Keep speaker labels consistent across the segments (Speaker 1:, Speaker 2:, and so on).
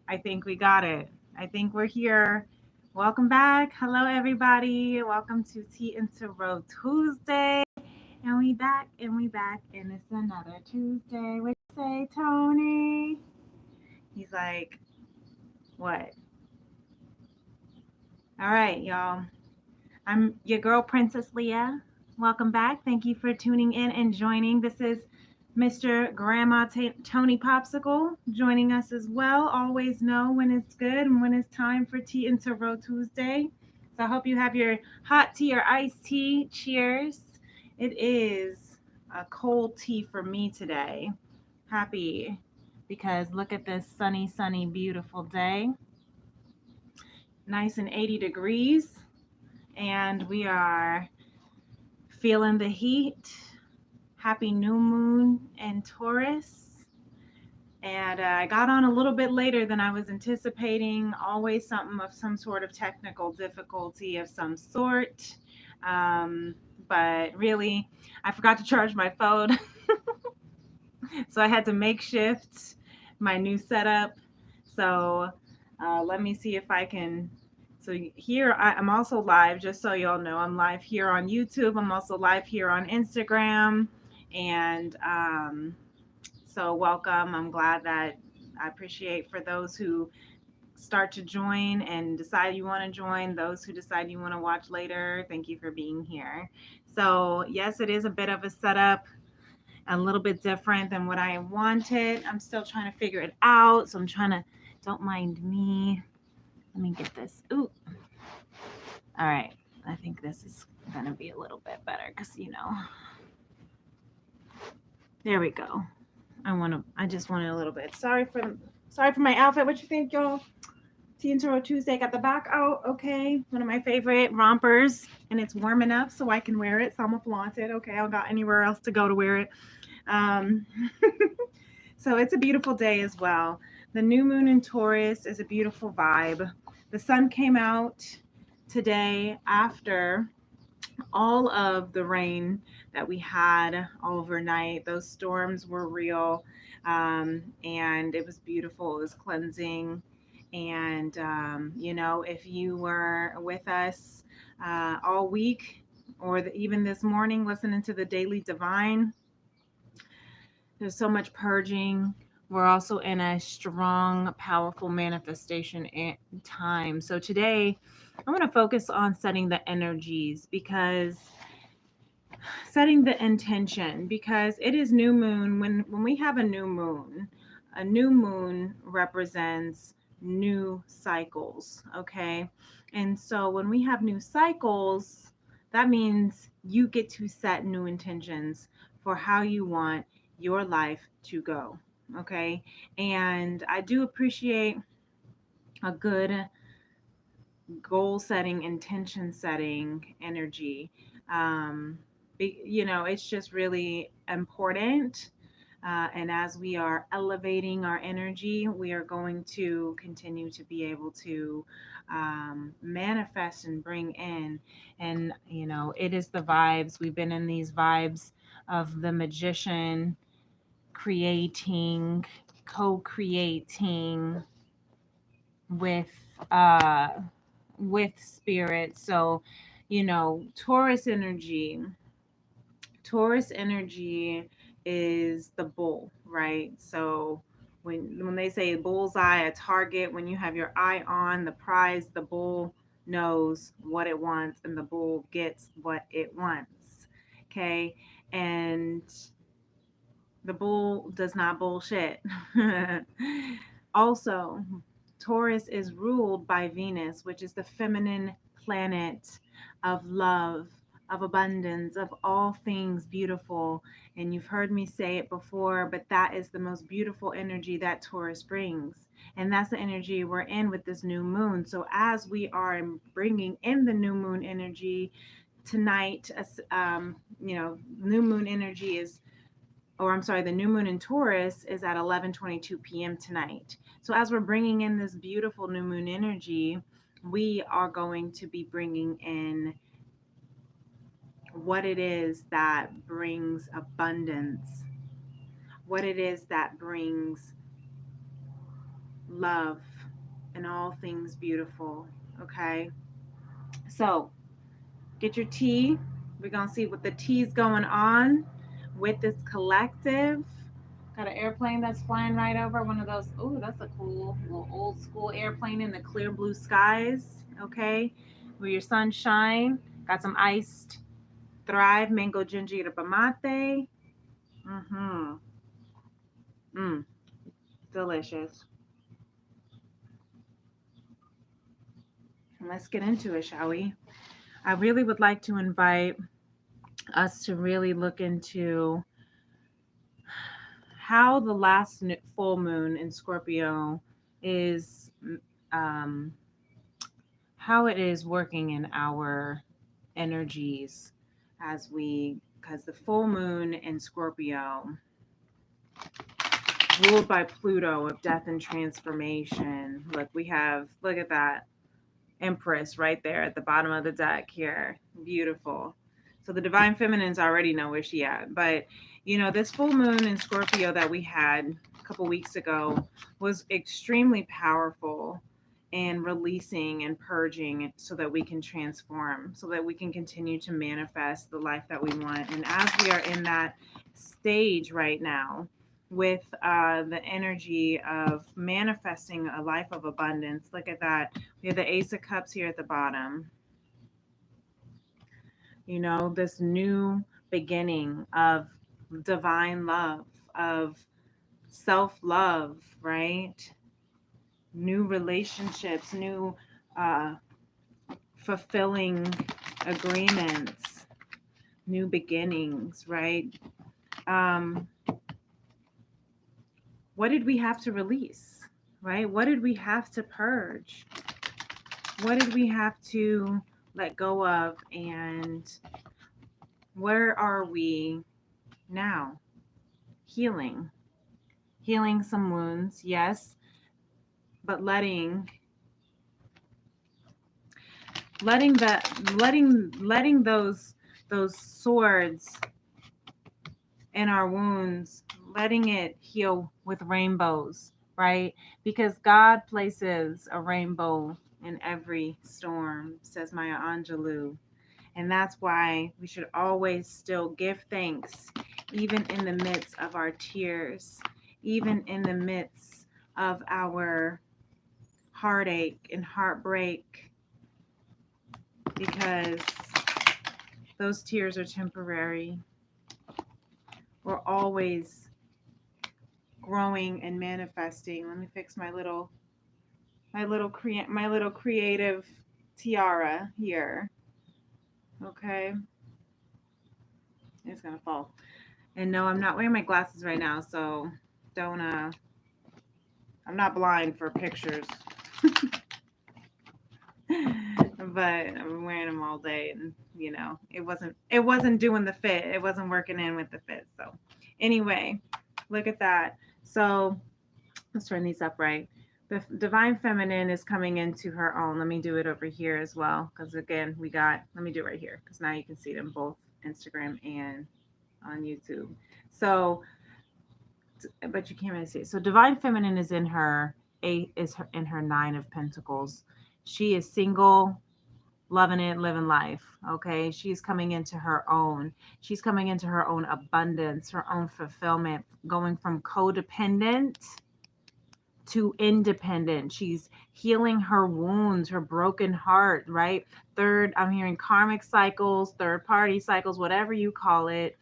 Speaker 1: I think we got it. I think we're here. Welcome back. Hello, everybody. Welcome to Tea and Row Tuesday. And we back, and we back, and it's another Tuesday. What you say, Tony? He's like, what? All right, y'all. I'm your girl, Princess Leah. Welcome back. Thank you for tuning in and joining. This is Mr. Grandma Tony Popsicle joining us as well. Always know when it's good and when it's time for Tea and Row Tuesday. So I hope you have your hot tea or iced tea. Cheers. It is a cold tea for me today. Happy because look at this sunny, beautiful day. Nice and 80 degrees. And we are feeling the heat. Happy new moon in Taurus. And I got on a little bit later than I was anticipating. Always something of some sort of technical difficulty of some sort. But really, I forgot to charge my phone. So I had to makeshift my new setup. So let me see if I can. So here I'm also live, just so y'all know, I'm live here on YouTube. I'm also live here on Instagram. And so welcome. I'm glad that I appreciate for those who start to join and decide you want to join, those who decide you want to watch later. Thank you for being here. So yes, it is a bit of a setup, a little bit different than what I wanted. I'm still trying to figure it out. So I'm trying to, don't mind me. Let me get this. Ooh. All right. I think this is going to be a little bit better because, there we go. I just wanted a little bit. Sorry for my outfit. What you think, y'all? Tea and Toro Tuesday. Got the back out. Okay. One of my favorite rompers. And it's warm enough so I can wear it. So I'm going to flaunt it. Okay. I don't got anywhere else to go to wear it. Um, so it's a beautiful day as well. The new moon in Taurus is a beautiful vibe. The sun came out today after all of the rain that we had overnight. Those storms were real, and it was beautiful. It was cleansing. And, if you were with us all week or even this morning listening to the Daily Divine, there's so much purging. We're also in a strong, powerful manifestation time. So today, I want to focus on setting the energies because setting the intention because it is new moon. When we have a new moon represents new cycles, okay? And so when we have new cycles, that means you get to set new intentions for how you want your life to go, okay? And I do appreciate a good goal setting, intention setting energy. It's just really important. And as we are elevating our energy, we are going to continue to be able to manifest and bring in. And, it is the vibes. We've been in these vibes of the magician creating, co creating with. With spirit. So, Taurus energy. Taurus energy is the bull, right? So when they say bullseye, a target, when you have your eye on the prize, the bull knows what it wants and the bull gets what it wants. Okay? And the bull does not bullshit. Also, Taurus is ruled by Venus, which is the feminine planet of love, of abundance, of all things beautiful. And you've heard me say it before, but that is the most beautiful energy that Taurus brings. And that's the energy we're in with this new moon. So as we are bringing in the new moon energy tonight, new moon energy is, or I'm sorry, the new moon in Taurus is at 11:22 p.m. tonight. So as we're bringing in this beautiful new moon energy, we are going to be bringing in what it is that brings abundance, what it is that brings love, and all things beautiful. Okay, so get your tea. We're gonna see what the tea's going on with this collective. Got an airplane that's flying right over one of those. Oh, that's a cool little old school airplane in the clear blue skies. Okay, with your sunshine. Got some iced Thrive mango ginger yerba mate. Mm-hmm. Mm, delicious. And let's get into it, shall we? I really would like to invite us to really look into how the last full moon in Scorpio is, um, how it is working in our energies because the full moon in Scorpio, ruled by Pluto of death and transformation. Look at that Empress right there at the bottom of the deck here. Beautiful. So the divine feminines already know where she at. But this full moon in Scorpio that we had a couple weeks ago was extremely powerful and releasing and purging so that we can transform, so that we can continue to manifest the life that we want. And as we are in that stage right now, with the energy of manifesting a life of abundance. Look at that. We have the Ace of Cups here at the bottom. This new beginning of divine love, of self love, right? New relationships, new fulfilling agreements, new beginnings, right? What did we have to release, right? What did we have to purge? What did we have to let go of? And where are we now? Healing some wounds, yes, but letting those swords in our wounds, letting it heal with rainbows, right? Because God places a rainbow in every storm, says Maya Angelou. And that's why we should always still give thanks, even in the midst of our tears, even in the midst of our heartache and heartbreak, because those tears are temporary. We're always growing and manifesting. Let me fix my little creative tiara here. Okay. It's gonna fall. And no, I'm not wearing my glasses right now, so don't I'm not blind for pictures. But I'm wearing them all day, and it wasn't doing the fit. It wasn't working in with the fit. So anyway, look at that. So let's turn these up right. The divine feminine is coming into her own. Let me do it over here as well, because again, let me do it right here, because now you can see them both Instagram and on YouTube. So, but you can't really see it. So divine feminine is in her in her 9 of Pentacles. She is single, loving it, living life. Okay. She's coming into her own. She's coming into her own abundance, her own fulfillment, going from codependent to independent. She's healing her wounds, her broken heart, right? I'm hearing karmic cycles, third party cycles, whatever you call it.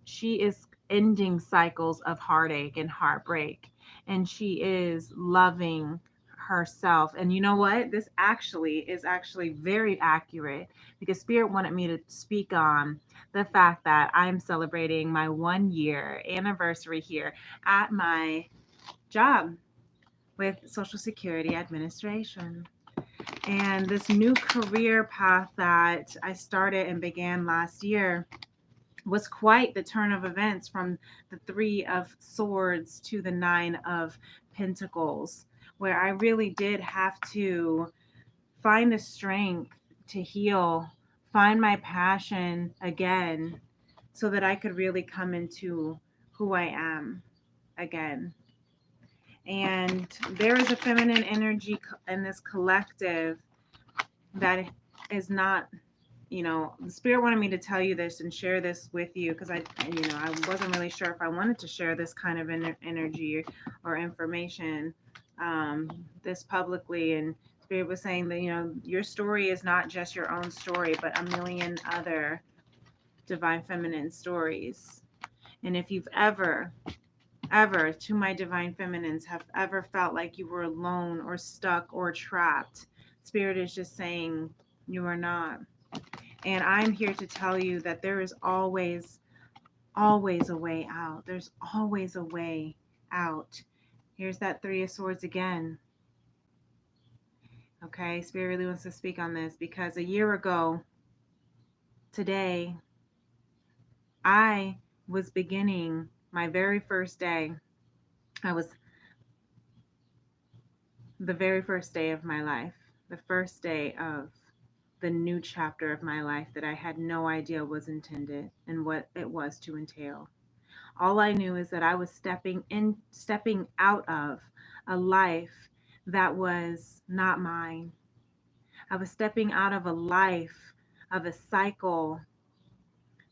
Speaker 1: She is ending cycles of heartache and heartbreak, and she is loving herself. And you know what? This is actually very accurate, because Spirit wanted me to speak on the fact that I'm celebrating my 1-year anniversary here at my job with Social Security Administration. And this new career path that I started and began last year was quite the turn of events, from the 3 of Swords to the 9 of Pentacles, where I really did have to find the strength to heal, find my passion again, so that I could really come into who I am again. And there is a feminine energy in this collective that is not, the spirit wanted me to tell you this and share this with you because I wasn't really sure if I wanted to share this kind of energy or information this publicly. And spirit was saying that, your story is not just your own story, but a million other divine feminine stories. And if you've ever, to my divine feminines, have ever felt like you were alone or stuck or trapped, spirit is just saying you are not. And I'm here to tell you that there is always a way out. There's always a way out. Here's that Three of Swords again. Okay, Spirit really wants to speak on this because a year ago today, I was beginning my very first day. I was the very first day of my life, the first day of the new chapter of my life that I had no idea was intended and what it was to entail. All I knew is that I was stepping out of a life that was not mine. I was stepping out of a life, of a cycle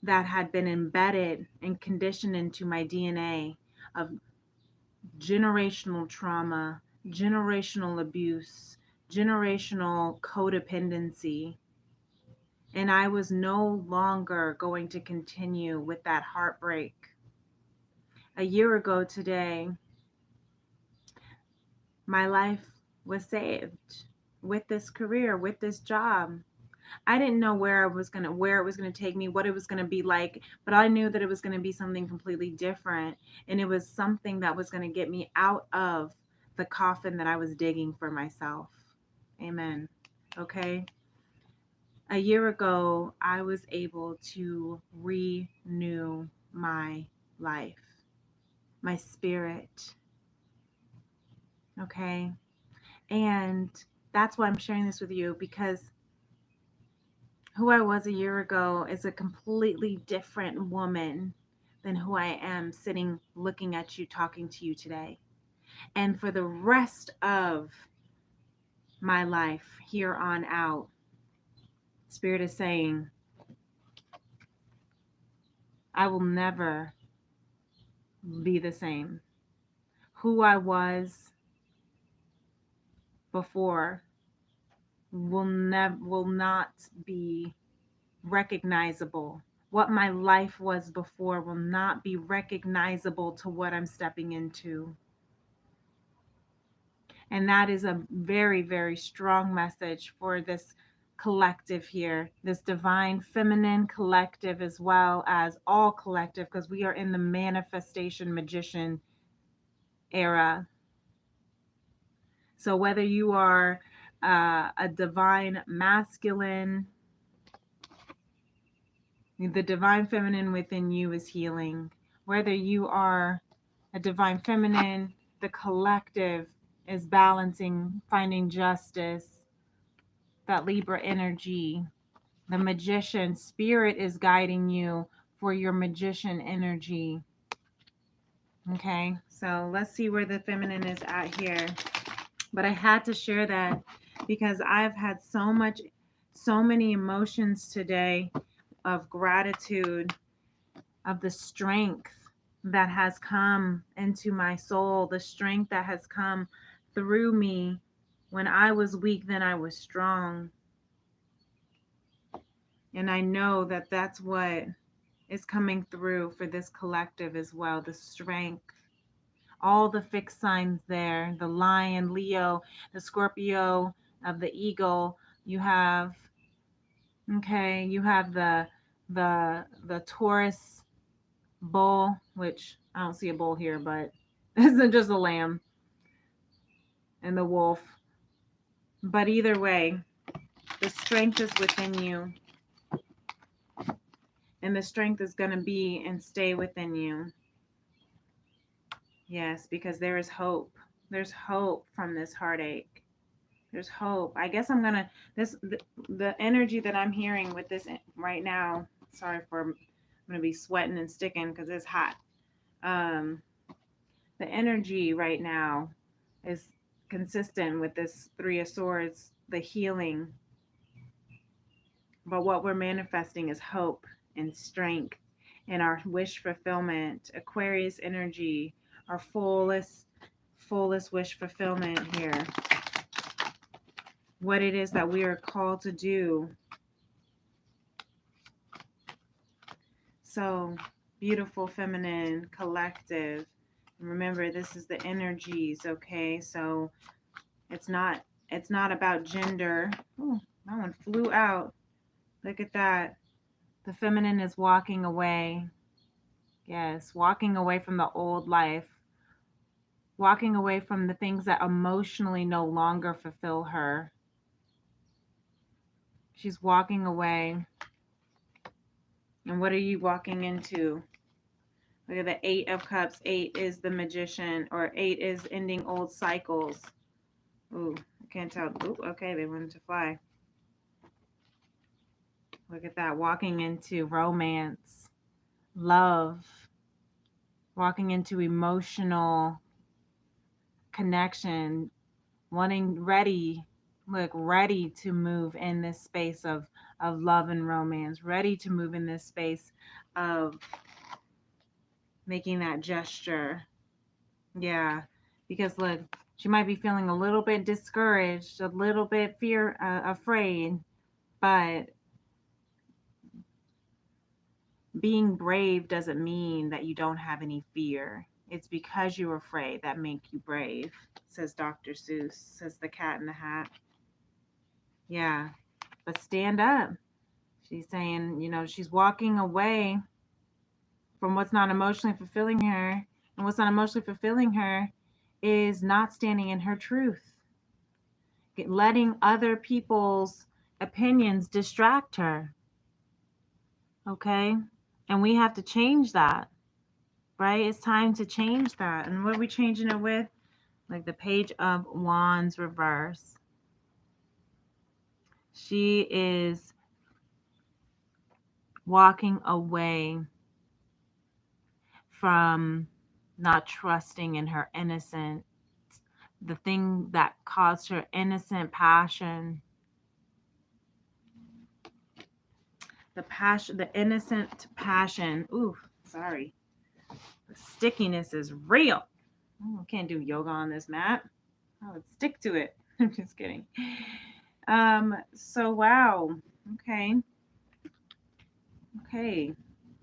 Speaker 1: that had been embedded and conditioned into my DNA of generational trauma, generational abuse, generational codependency. And I was no longer going to continue with that heartbreak. A year ago today, my life was saved with this career, with this job. I didn't know where it was gonna take me, what it was gonna be like, but I knew that it was gonna be something completely different, and it was something that was gonna get me out of the coffin that I was digging for myself. Amen. Okay. A year ago, I was able to renew my life, my spirit. Okay. And that's why I'm sharing this with you, because who I was a year ago is a completely different woman than who I am sitting looking at you, talking to you today. And for the rest of my life here on out, Spirit is saying, I will never be the same. Who I was before will not be recognizable. What my life was before will not be recognizable to what I'm stepping into. And that is a very, very strong message for this collective here, this divine feminine collective, as well as all collective, because we are in the manifestation magician era. So whether you are a divine masculine, the divine feminine within you is healing. Whether you are a divine feminine, the collective is balancing, finding justice, that Libra energy. The magician spirit is guiding you for your magician energy. Okay, so let's see where the feminine is at here. But I had to share that because I've had so many emotions today of gratitude, of the strength that has come into my soul, the strength that has come through me. When I was weak, then I was strong. And I know that that's what is coming through for this collective as well, the strength. All the fixed signs there, the lion, Leo, the Scorpio of the eagle. You have, okay, you have the Taurus bull, which I don't see a bull here, but it's just a lamb, and the wolf. But either way, the strength is within you, and the strength is going to be and stay within you. Yes, because there is hope. There's hope from this heartache. There's hope. I guess I'm gonna the energy that I'm hearing with this right now. Sorry for I'm gonna be sweating and sticking because it's hot. The energy right now is consistent with this Three of Swords, the healing. But what we're manifesting is hope and strength and our wish fulfillment. Aquarius energy, our fullest wish fulfillment here. What it is that we are called to do. So beautiful, feminine, collective. Remember, this is the energies, okay? So it's not about gender. Oh, that one flew out. Look at that. The feminine is walking away. Yes, walking away from the old life. Walking away from the things that emotionally no longer fulfill her. She's walking away. And what are you walking into? Look at the Eight of Cups. 8 is the Magician, or 8 is ending old cycles. Ooh, I can't tell. Ooh, okay, they wanted to fly. Look at that. Walking into romance, love, walking into emotional connection, ready to move in this space of love and romance, ready to move in this space of making that gesture. Yeah, because look, she might be feeling a little bit discouraged, a little bit afraid, but being brave doesn't mean that you don't have any fear. It's because you're afraid that make you brave, says Dr. Seuss, says the Cat in the Hat. Yeah, but stand up. She's saying, she's walking away from what's not emotionally fulfilling her. And what's not emotionally fulfilling her is not standing in her truth, letting other people's opinions distract her. Okay? And we have to change that, right? It's time to change that. And what are we changing it with? Like the Page of Wands reverse. She is walking away from not trusting in her innocence, the thing that caused her innocent passion, the innocent passion. Ooh, sorry. The stickiness is real. Oh, I can't do yoga on this mat. I would stick to it. I'm just kidding. So wow. Okay,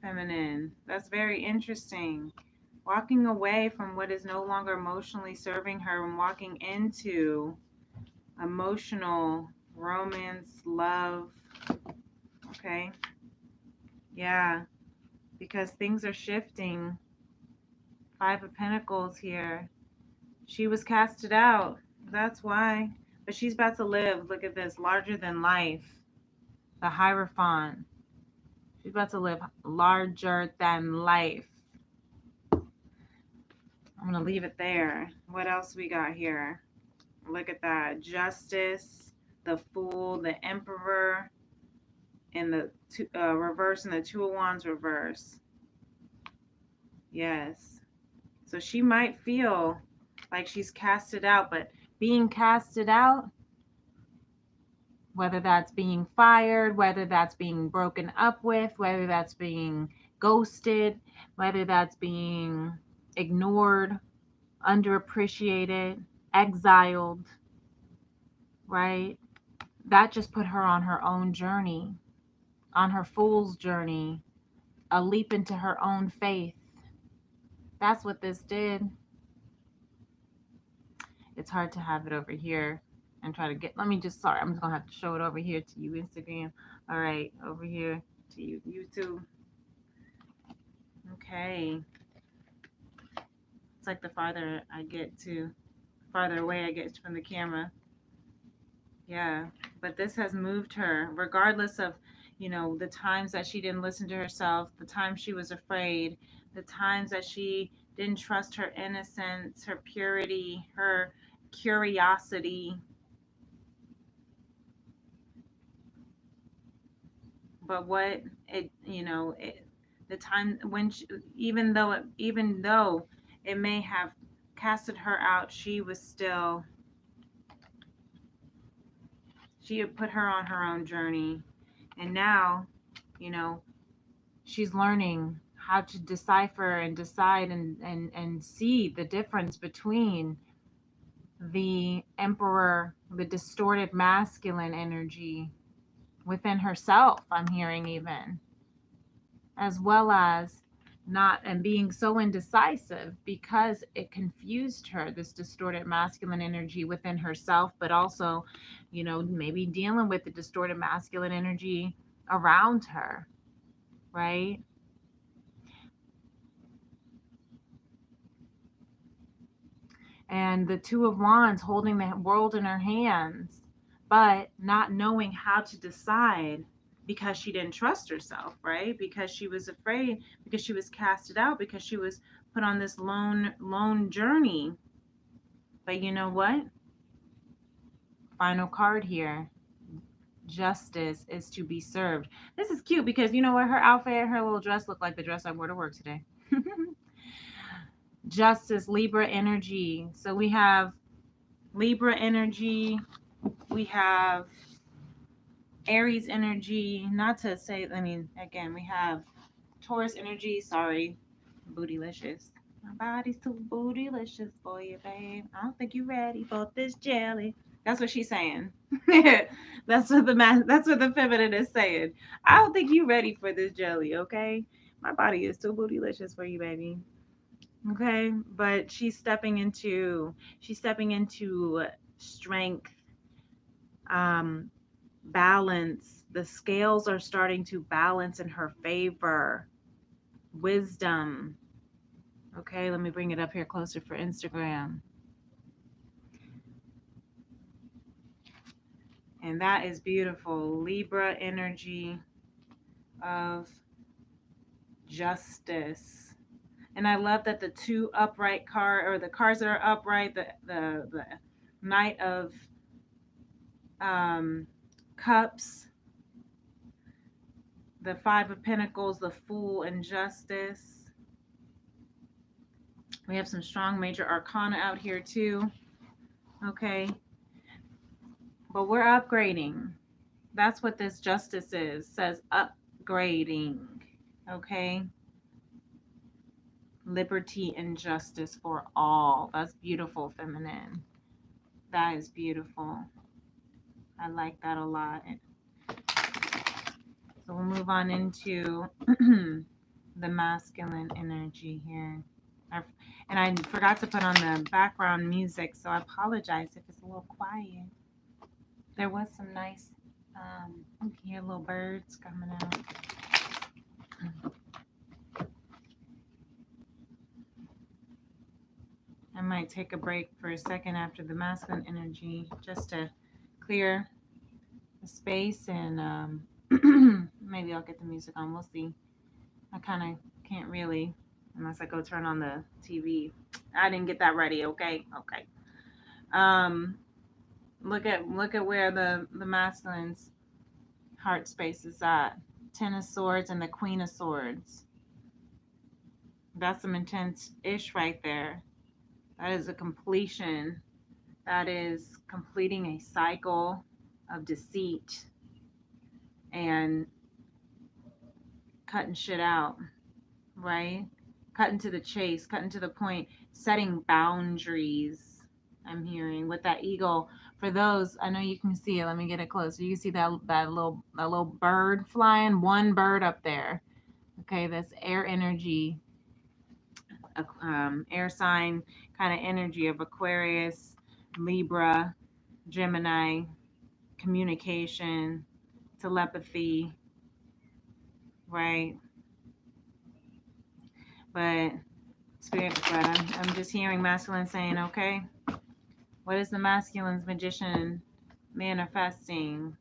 Speaker 1: feminine. That's very interesting. Walking away from what is no longer emotionally serving her and walking into emotional romance, love. Okay. Yeah, because things are shifting. 5 of Pentacles here. She was casted out. That's why. But she's about to live. Look at this. Larger than life. The Hierophant. She's about to live larger than life. I'm going to leave it there. What else we got here? Look at that. Justice, the Fool, the Emperor, and the reverse, and the Two of Wands reverse. Yes. So she might feel like she's casted out, but being casted out, whether that's being fired, whether that's being broken up with, whether that's being ghosted, whether that's being ignored, underappreciated, exiled, right? That just put her on her own journey, on her fool's journey, a leap into her own faith. That's what this did. It's hard to have it over here and try to get, I'm just going to have to show it over here to you, Instagram. All right, over here to you, YouTube. Okay. It's like the farther away I get from the camera. Yeah, but this has moved her, regardless of, the times that she didn't listen to herself, the times she was afraid, the times that she didn't trust her innocence, her purity, her curiosity. But the time when even though it may have casted her out, she had put her on her own journey. And now, you know, she's learning how to decipher and decide and see the difference between the emperor, the distorted masculine energy within herself, I'm hearing, even, as well as not, and being so indecisive because it confused her, this distorted masculine energy within herself, but also, maybe dealing with the distorted masculine energy around her, right? And the Two of Wands holding the world in her hands, but not knowing how to decide because she didn't trust herself, right? Because she was afraid, because she was casted out, because she was put on this lone journey. But you know what? Final card here. Justice is to be served. This is cute because you know what? Her outfit, her little dress looked like the dress I wore to work today. Justice, Libra energy. So we have Libra energy. We have Aries energy. Not to say, again, we have Taurus energy. Sorry, bootylicious. My body's too bootylicious for you, babe. I don't think you're ready for this jelly. That's what she's saying. That's what the feminine is saying. I don't think you're ready for this jelly, okay? My body is too bootylicious for you, baby. Okay, but she's stepping into strength, balance. The scales are starting to balance in her favor. Wisdom. Okay, let me bring it up here closer for Instagram. And that is beautiful. Libra energy of justice. And I love that the two upright the cards that are upright, the Knight of Cups, the Five of Pentacles, the Fool, and Justice. We have some strong major arcana out here too. Okay. But we're upgrading. That's what this justice is. It says upgrading. Okay. Liberty and justice for all. That's beautiful, feminine. That is beautiful. I like that a lot. So we'll move on into the masculine energy here. And I forgot to put on the background music, so I apologize if it's a little quiet. There was some nice, you can hear little birds coming out. I might take a break for a second after the masculine energy just to clear the space, and maybe I'll get the music on. We'll see. I kind of can't really unless I go turn on the TV. I didn't get that ready. Okay. Look at where the masculine's heart space is at. Ten of Swords and the Queen of Swords. That's some intense-ish right there. That is a completion. That is completing a cycle of deceit and cutting shit out, right? Cutting to the chase, cutting to the point, setting boundaries. I'm hearing with that eagle. For those, I know you can see it. Let me get it closer. You can see that little bird flying. One bird up there. Okay, that's air energy, air sign kind of energy of Aquarius, Libra, Gemini, communication, telepathy, right? But I'm just hearing masculine saying, okay, what is the masculine's magician manifesting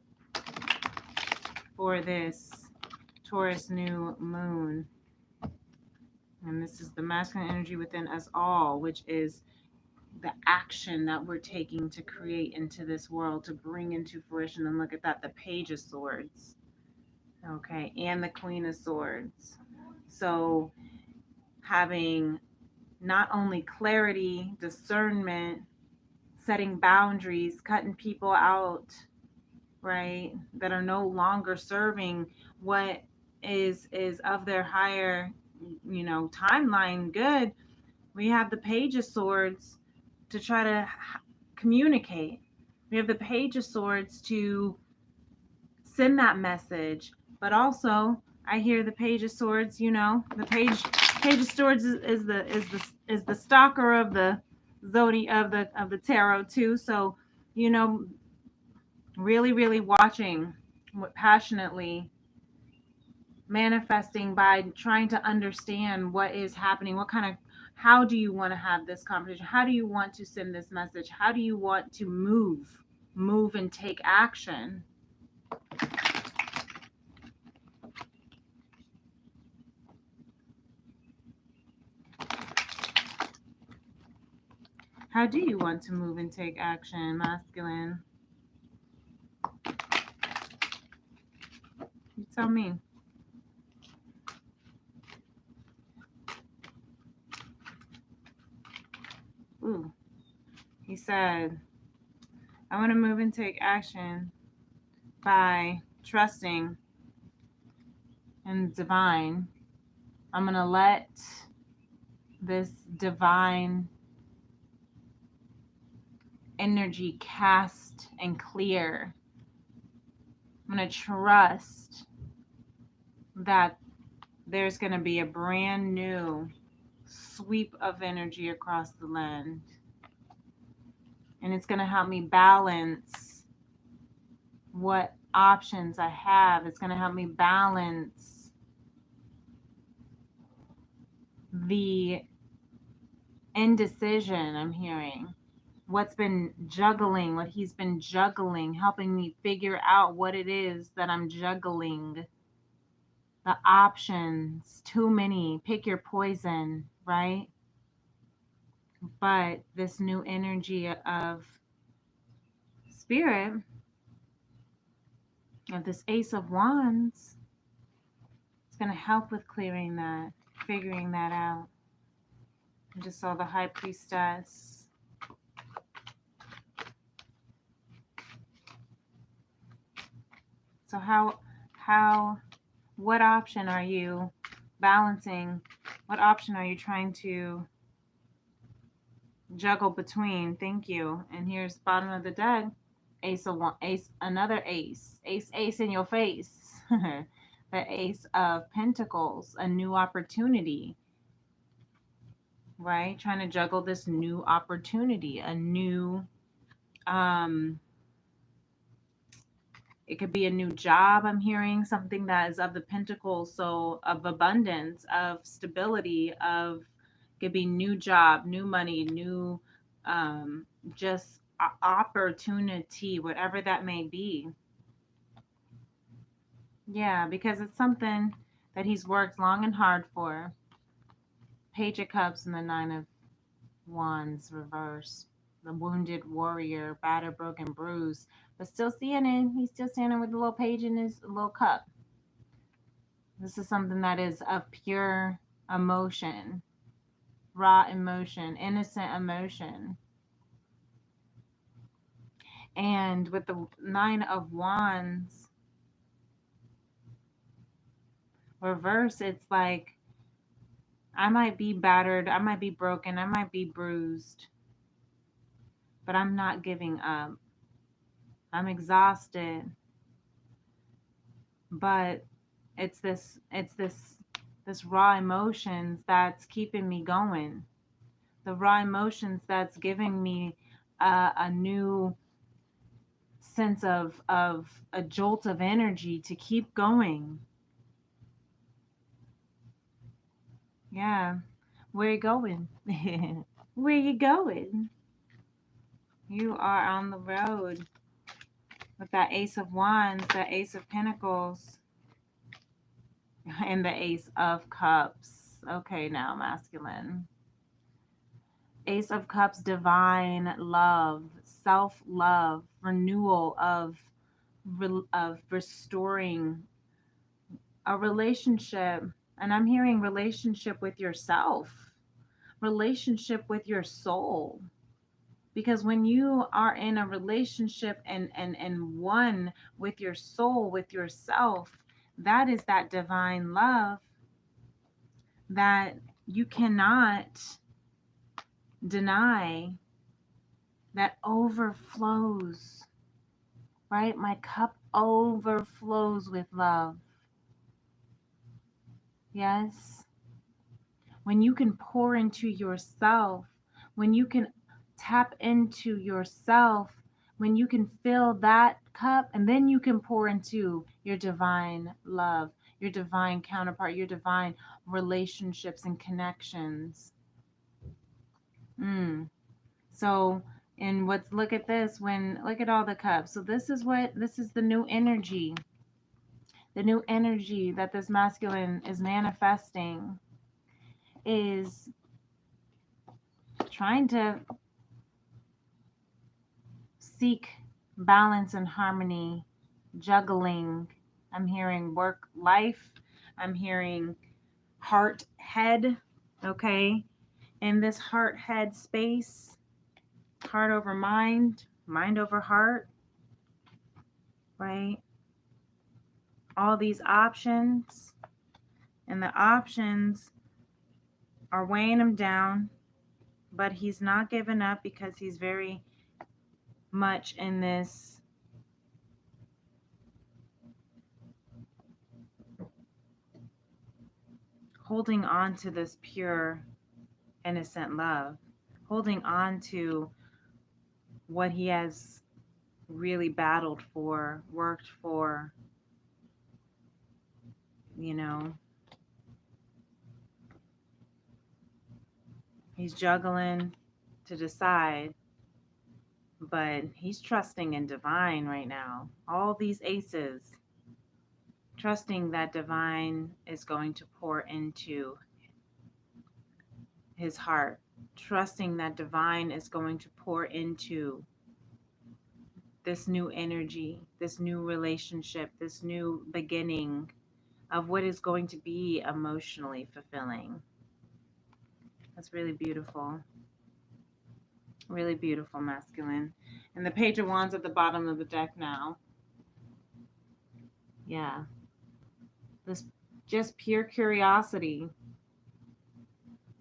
Speaker 1: for this Taurus new moon? And this is the masculine energy within us all, which is the action that we're taking to create into this world, to bring into fruition. And look at that, the Page of Swords, okay, and the Queen of Swords. So having not only clarity, discernment, setting boundaries, cutting people out, right, that are no longer serving what is of their higher, timeline good. We have the Page of Swords to try to communicate. We have the Page of Swords to send that message. But also, I hear the Page of Swords. The Page of Swords is the stalker of the zodiac of the tarot too. So, really, really watching passionately, manifesting by trying to understand what is happening, how do you want to have this conversation, how do you want to send this message, how do you want to move and take action. How do you want to move and take action, masculine? You tell me. Ooh, he said, I want to move and take action by trusting in divine. I'm going to let this divine energy cast and clear. I'm going to trust that there's going to be a brand new sweep of energy across the land. And it's going to help me balance what options I have. It's going to help me balance the indecision I'm hearing. What's been juggling, what he's been juggling, helping me figure out what it is that I'm juggling. The options, too many, pick your poison, right? But this new energy of spirit, of this Ace of Wands, it's going to help with clearing that, figuring that out. I just saw the High Priestess. So what option are you balancing? What option are you trying to juggle between? Thank you. And here's bottom of the deck. Ace of one, ace, another ace. Ace in your face. The Ace of Pentacles, a new opportunity. Right? Trying to juggle this new opportunity, a new it could be a new job. I'm hearing something that is of the Pentacles, so of abundance, of stability, could be new job, new money, new just opportunity, whatever that may be. Yeah, because it's something that he's worked long and hard for. Page of Cups and the Nine of Wands reverse. The wounded warrior, battered, broken, bruised, but still standing. He's still standing with the little page in his little cup. This is something that is of pure emotion, raw emotion, innocent emotion. And with the Nine of Wands reverse, it's like, I might be battered, I might be broken, I might be bruised, but I'm not giving up. I'm exhausted, but it's this raw emotions that's keeping me going. The raw emotions that's giving me a new sense of a jolt of energy to keep going. Yeah. Where you going? Where you going? You are on the road with that Ace of Wands, that Ace of Pentacles, and the Ace of Cups. Okay, now masculine. Ace of Cups, divine love, self-love, renewal of restoring a relationship. And I'm hearing relationship with yourself, relationship with your soul. Because when you are in a relationship and one with your soul, with yourself, that is that divine love that you cannot deny, that overflows, right? My cup overflows with love. Yes. When you can pour into yourself, when you can tap into yourself, when you can fill that cup, and then you can pour into your divine love, your divine counterpart, your divine relationships and connections. So, and what's, look at this, when, look at all the cups. So this is the new energy. The new energy that this masculine is manifesting is trying to seek balance and harmony, juggling. I'm hearing work life. I'm hearing heart head. Okay. In this heart head space, heart over mind, mind over heart, right? All these options, and the options are weighing him down, but he's not giving up because he's very much in this holding on to this pure, innocent love, holding on to what he has really battled for, worked for, you know. He's juggling to decide, but he's trusting in divine right now. All these aces, trusting that divine is going to pour into his heart, trusting that divine is going to pour into this new energy, this new relationship, this new beginning of what is going to be emotionally fulfilling. That's really beautiful. Really beautiful, masculine. And the Page of Wands at the bottom of the deck now. Yeah. This just pure curiosity,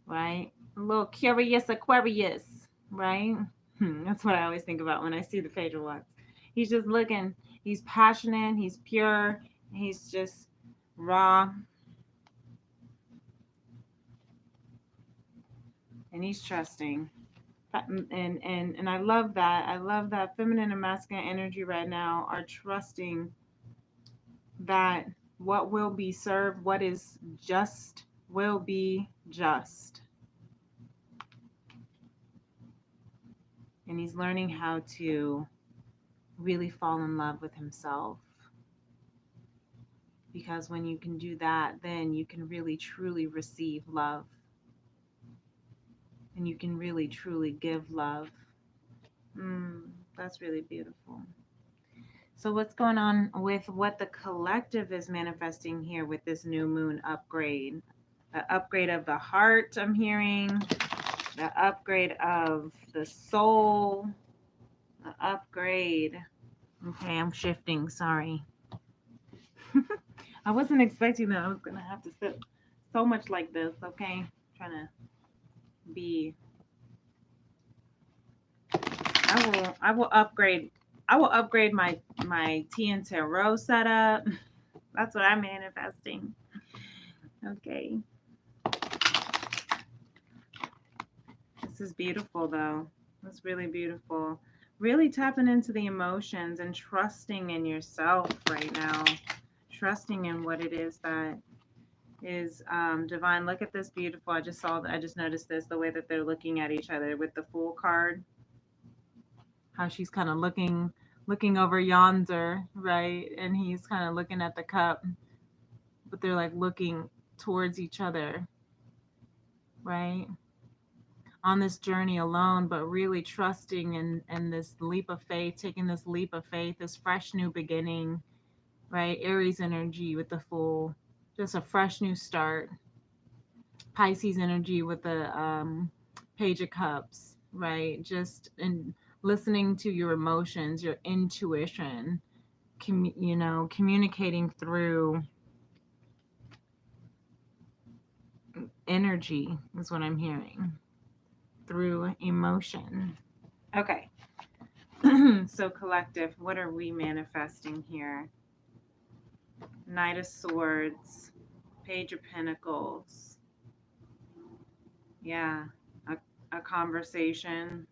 Speaker 1: right? A little curious Aquarius, right? That's what I always think about when I see the Page of Wands. He's just looking. He's passionate. He's pure. He's just raw. And he's trusting. And I love that. I love that feminine and masculine energy right now are trusting that what will be served, what is just, will be just. And he's learning how to really fall in love with himself. Because when you can do that, then you can really truly receive love. And you can really truly give love. That's really beautiful. So what's going on with what the collective is manifesting here with this new moon upgrade? The upgrade of the heart, I'm hearing. The upgrade of the soul. The upgrade. Okay, I'm shifting. Sorry. I wasn't expecting that I was going to have to sit so much like this, okay? Trying to be... I will upgrade my tea and tarot setup. That's what I'm manifesting. Okay. This is beautiful though. It's really beautiful. Really tapping into the emotions and trusting in yourself right now. Trusting in what it is that is divine. Look at this beautiful. I just noticed this, the way that they're looking at each other with the Fool card. How she's kind of looking over yonder, right? And he's kind of looking at the cup, but they're like looking towards each other, right? On this journey alone, but really trusting in this leap of faith, taking this leap of faith, this fresh new beginning, right? Aries energy with the Fool, just a fresh new start. Pisces energy with the Page of Cups, right? Just in listening to your emotions, your intuition, communicating through energy is what I'm hearing, through emotion. Okay. So collective, what are we manifesting here? Knight of Swords, Page of Pentacles. Yeah, a conversation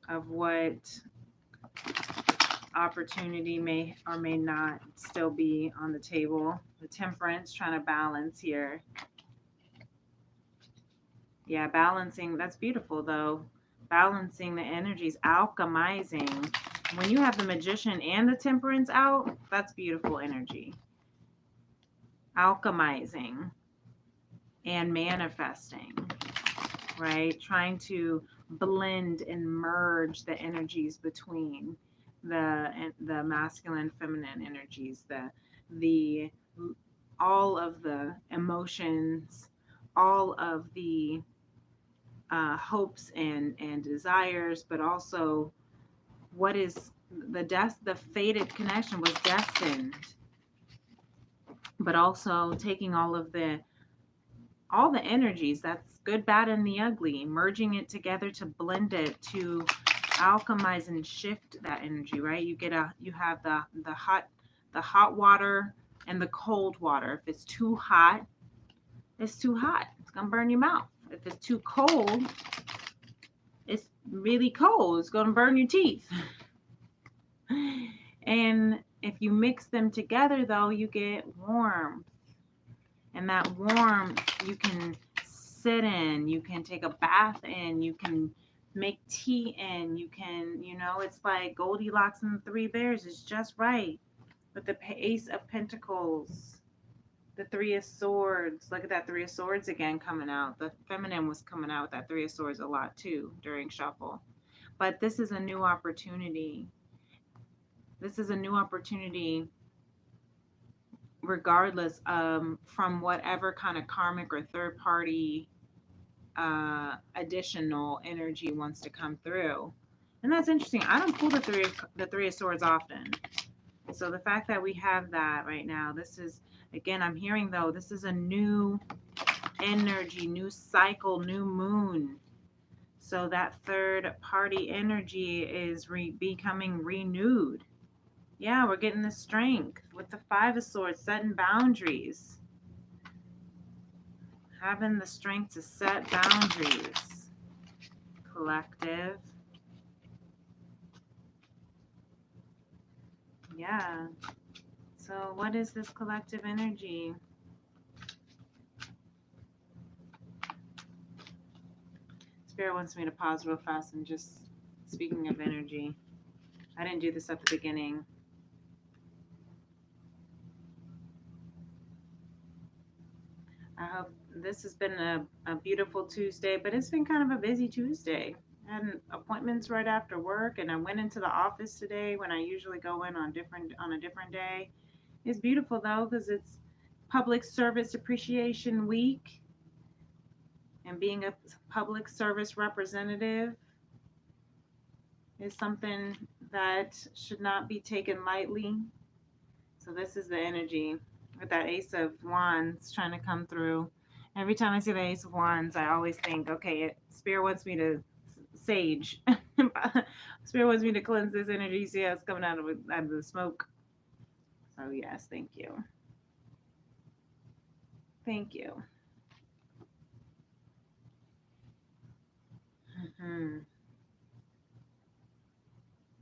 Speaker 1: of what opportunity may or may not still be on the table. The Temperance, trying to balance here. Yeah, balancing. That's beautiful, though. Balancing the energies, alchemizing. When you have the Magician and the Temperance out, that's beautiful energy. Alchemizing and manifesting, right? Trying to blend and merge the energies between the masculine, feminine energies, the all of the emotions, all of the hopes and desires, but also what is the fated connection was destined, but also taking all the energies, that's good, bad, and the ugly, merging it together to blend it, to alchemize and shift that energy, right? You have the hot water and the cold water. If it's too hot, it's too hot. It's gonna burn your mouth. If it's too cold, it's really cold. It's gonna burn your teeth. And if you mix them together, though, you get warmth. And that warmth you can sit in, you can take a bath in, you can make tea in, you can, it's like Goldilocks and the Three Bears is just right. With the Ace of Pentacles, the Three of Swords. Look at that Three of Swords again coming out. The feminine was coming out with that Three of Swords a lot too during shuffle. But this is a new opportunity. This is a new opportunity regardless from whatever kind of karmic or third party additional energy wants to come through. And that's interesting. I don't pull the three of swords often. So the fact that we have that right now, this is, again, I'm hearing though, this is a new energy, new cycle, new moon. So that third party energy is becoming renewed. Yeah, we're getting the strength with the Five of Swords, setting boundaries. Having the strength to set boundaries. Collective. Yeah. So what is this collective energy? Spirit wants me to pause real fast and just, speaking of energy, I didn't do this at the beginning. I hope this has been a beautiful Tuesday, but it's been kind of a busy Tuesday. I had appointments right after work, and I went into the office today when I usually go in on a different day. It's beautiful though, because it's Public Service Appreciation Week, and being a public service representative is something that should not be taken lightly. So this is the energy with that Ace of Wands trying to come through. Every time I see the Ace of Wands, I always think, okay, Spirit wants me to sage. Spirit wants me to cleanse this energy. See how it's coming out of the smoke. So yes, thank you. Thank you.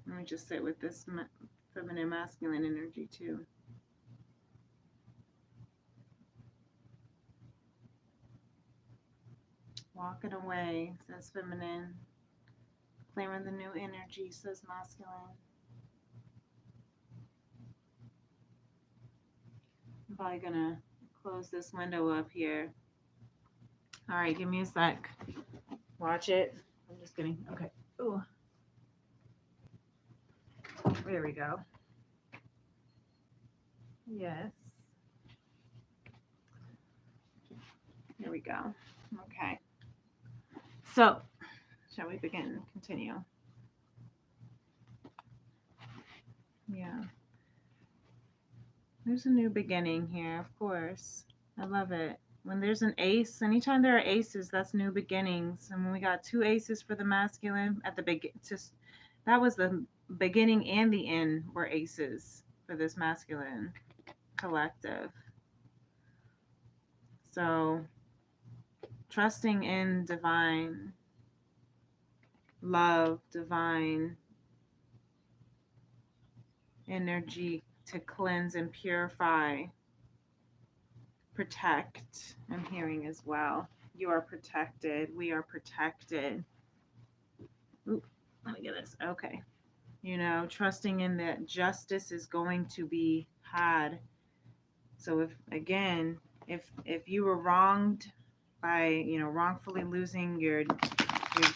Speaker 1: Let me just sit with this feminine, masculine energy too. Walking away, says feminine. Clearing the new energy, says masculine. I'm probably gonna close this window up here. All right, give me a sec. Watch it. I'm just kidding. Okay. Ooh. There we go. Yes. we go. Okay. So, shall we begin? Continue. Yeah. There's a new beginning here, of course. I love it. When there's an ace, anytime there are aces, that's new beginnings. And when we got two aces for the masculine at the just that was the beginning and the end were aces for this masculine collective. So, trusting in divine love, divine energy to cleanse and purify, protect. I'm hearing as well. You are protected. We are protected. Ooh, let me get this. Okay. You know, trusting in that justice is going to be had. So if you were wronged by, wrongfully losing your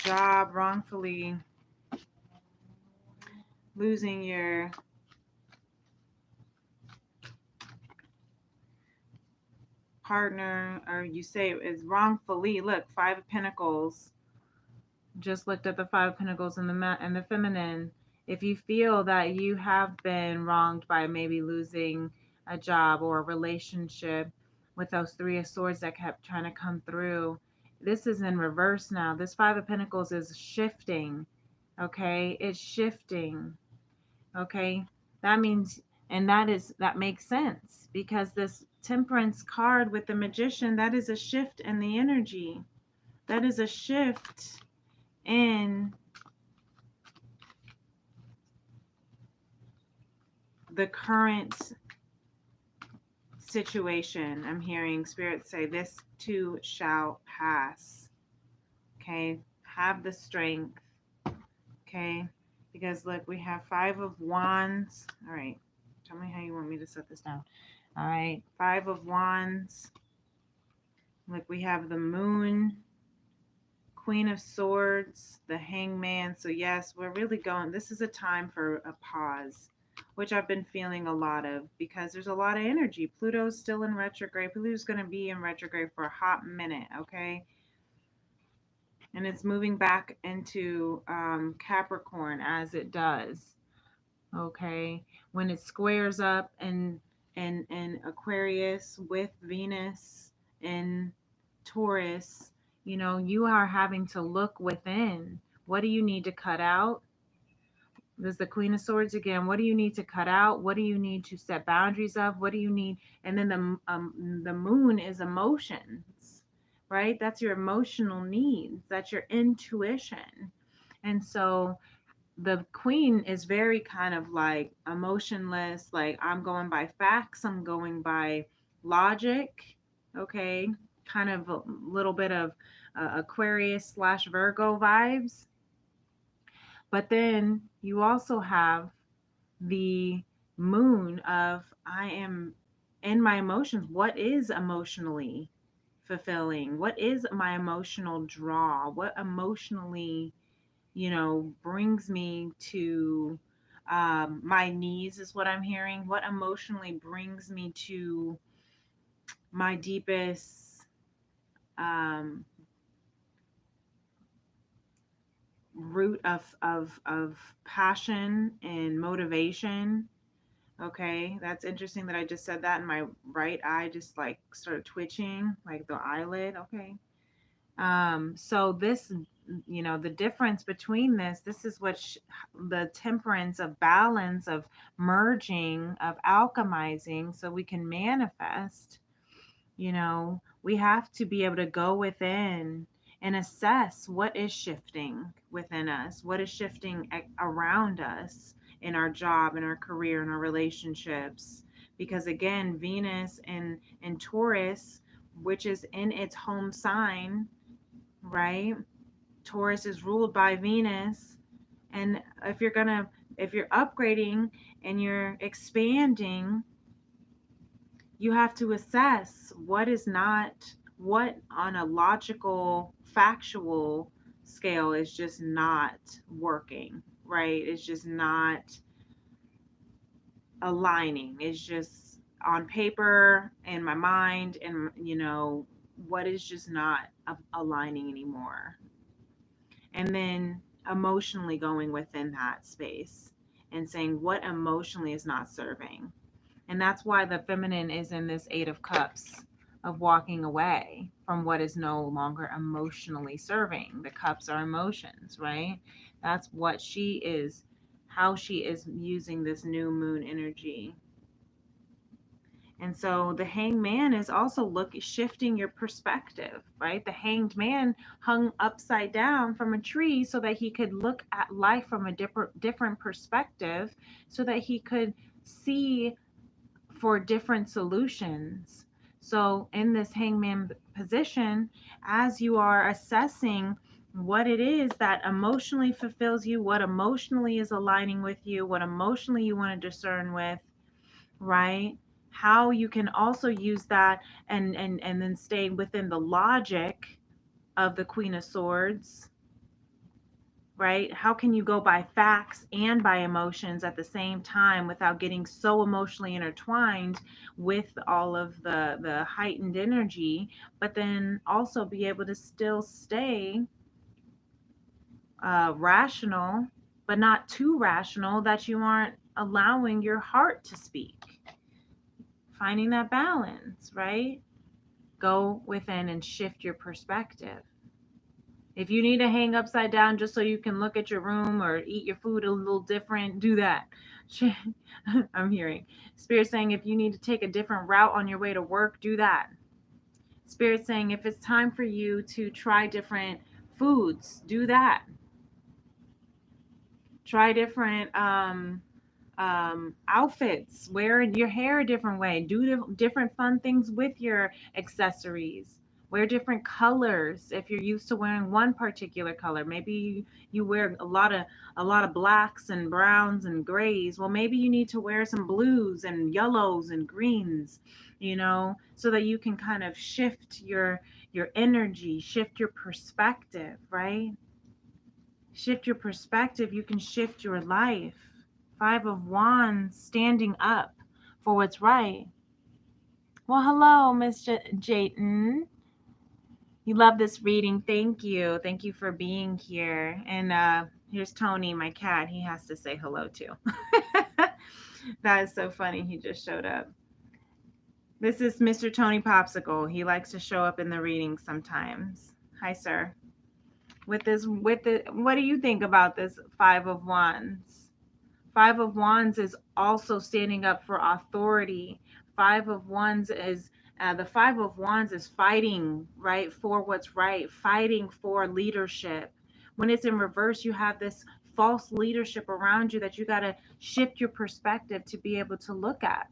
Speaker 1: job, wrongfully losing your partner, or you say it's wrongfully, look, Five of Pentacles, just looked at the Five of Pentacles and the feminine. If you feel that you have been wronged by maybe losing a job or a relationship with those Three of Swords that kept trying to come through, this is in reverse now. This Five of Pentacles is shifting. Okay, it's shifting. Okay, that means, and that makes sense, because this Temperance card with the Magician, that is a shift in the energy. That is a shift in the current situation. I'm hearing Spirit say, this too shall pass. Okay, have the strength. Okay, because look, we have Five of Wands. All right, tell me how you want me to set this down. All right, Five of Wands. Look, we have the Moon, Queen of Swords, the Hangman. So yes, we're really going, this is a time for a pause, which I've been feeling a lot of, because there's a lot of energy. Pluto's still in retrograde. Pluto's going to be in retrograde for a hot minute, okay? And it's moving back into Capricorn as it does, okay? When it squares up and Aquarius with Venus and Taurus, you are having to look within. What do you need to cut out? There's the Queen of Swords again. What do you need to cut out? What do you need to set boundaries of? What do you need? And then the Moon is emotions, right? That's your emotional needs. That's your intuition. And so the Queen is very kind of like emotionless. Like, I'm going by facts. I'm going by logic. Okay. Kind of a little bit of Aquarius / Virgo vibes. But then you also have the Moon of, I am in my emotions. What is emotionally fulfilling? What is my emotional draw? What emotionally, brings me to my knees is what I'm hearing. What emotionally brings me to my deepest root of passion and motivation. Okay, that's interesting that I just said that, and my right eye just like started twitching, like the eyelid. Okay. So this, the difference between this is what the temperance of balance, of merging, of alchemizing, so we can manifest. We have to be able to go within and assess what is shifting within us, what is shifting around us, in our job, in our career, in our relationships. Because again, Venus and Taurus, which is in its home sign, right? Taurus is ruled by Venus. And if you're upgrading and you're expanding, you have to assess what on a logical, factual scale is just not working, right? It's just not aligning. It's just on paper, in my mind, and what is just not aligning anymore. And then emotionally going within that space and saying what emotionally is not serving. And that's why the feminine is in this 8 of Cups of walking away from what is no longer emotionally serving. The cups are emotions, right? That's what she is, how she is using this new moon energy. And so the hanged man is also shifting your perspective, right? The hanged man hung upside down from a tree so that he could look at life from a different perspective, so that he could see for different solutions. So in this hangman position, as you are assessing what it is that emotionally fulfills you, what emotionally is aligning with you, what emotionally you want to discern with, right? How you can also use that and then stay within the logic of the Queen of Swords, right? How can you go by facts and by emotions at the same time without getting so emotionally intertwined with all of the heightened energy, but then also be able to still stay rational, but not too rational that you aren't allowing your heart to speak. Finding that balance, right? Go within and shift your perspective. If you need to hang upside down just so you can look at your room or eat your food a little different, do that. I'm hearing Spirit saying if you need to take a different route on your way to work, do that. Spirit saying if it's time for you to try different foods, do that. Try different outfits, wear your hair a different way, do different fun things with your accessories, wear different colors. If you're used to wearing one particular color, maybe you wear a lot of blacks and browns and grays. Well, maybe you need to wear some blues and yellows and greens, so that you can kind of shift your energy, shift your perspective, right? Shift your perspective, you can shift your life. 5 of Wands, standing up for what's right. Well, hello, Miss Jayton. You love this reading. Thank you. Thank you for being here. And here's Tony, my cat. He has to say hello too. That is so funny. He just showed up. This is Mr. Tony Popsicle. He likes to show up in the readings sometimes. Hi, sir. What do you think about this 5 of Wands? 5 of Wands is also standing up for authority. 5 of Wands is the 5 of Wands is fighting, right, for what's right, fighting for leadership. When it's in reverse, you have this false leadership around you that you got to shift your perspective to be able to look at,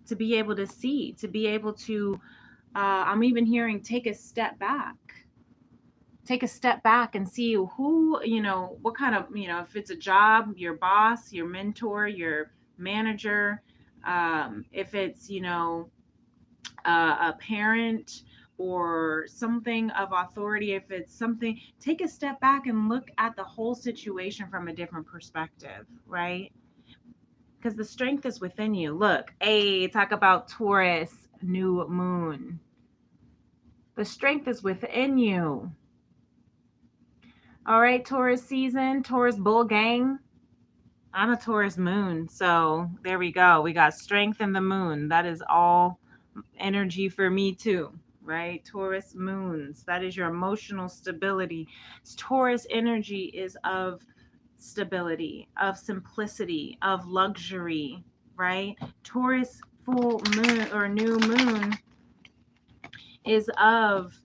Speaker 1: to be able to see, to be able to, I'm even hearing take a step back. Take a step back and see who, what kind of, if it's a job, your boss, your mentor, your manager, if it's, a parent or something of authority, if it's something, take a step back and look at the whole situation from a different perspective, right? Because the strength is within you. Look, talk about Taurus, new moon. The strength is within you. All right, Taurus season, Taurus bull gang. I'm a Taurus moon, so there we go. We got strength in the moon. That is all energy for me too, right? Taurus moons. That is your emotional stability. Taurus energy is of stability, of simplicity, of luxury, right? Taurus full moon or new moon is of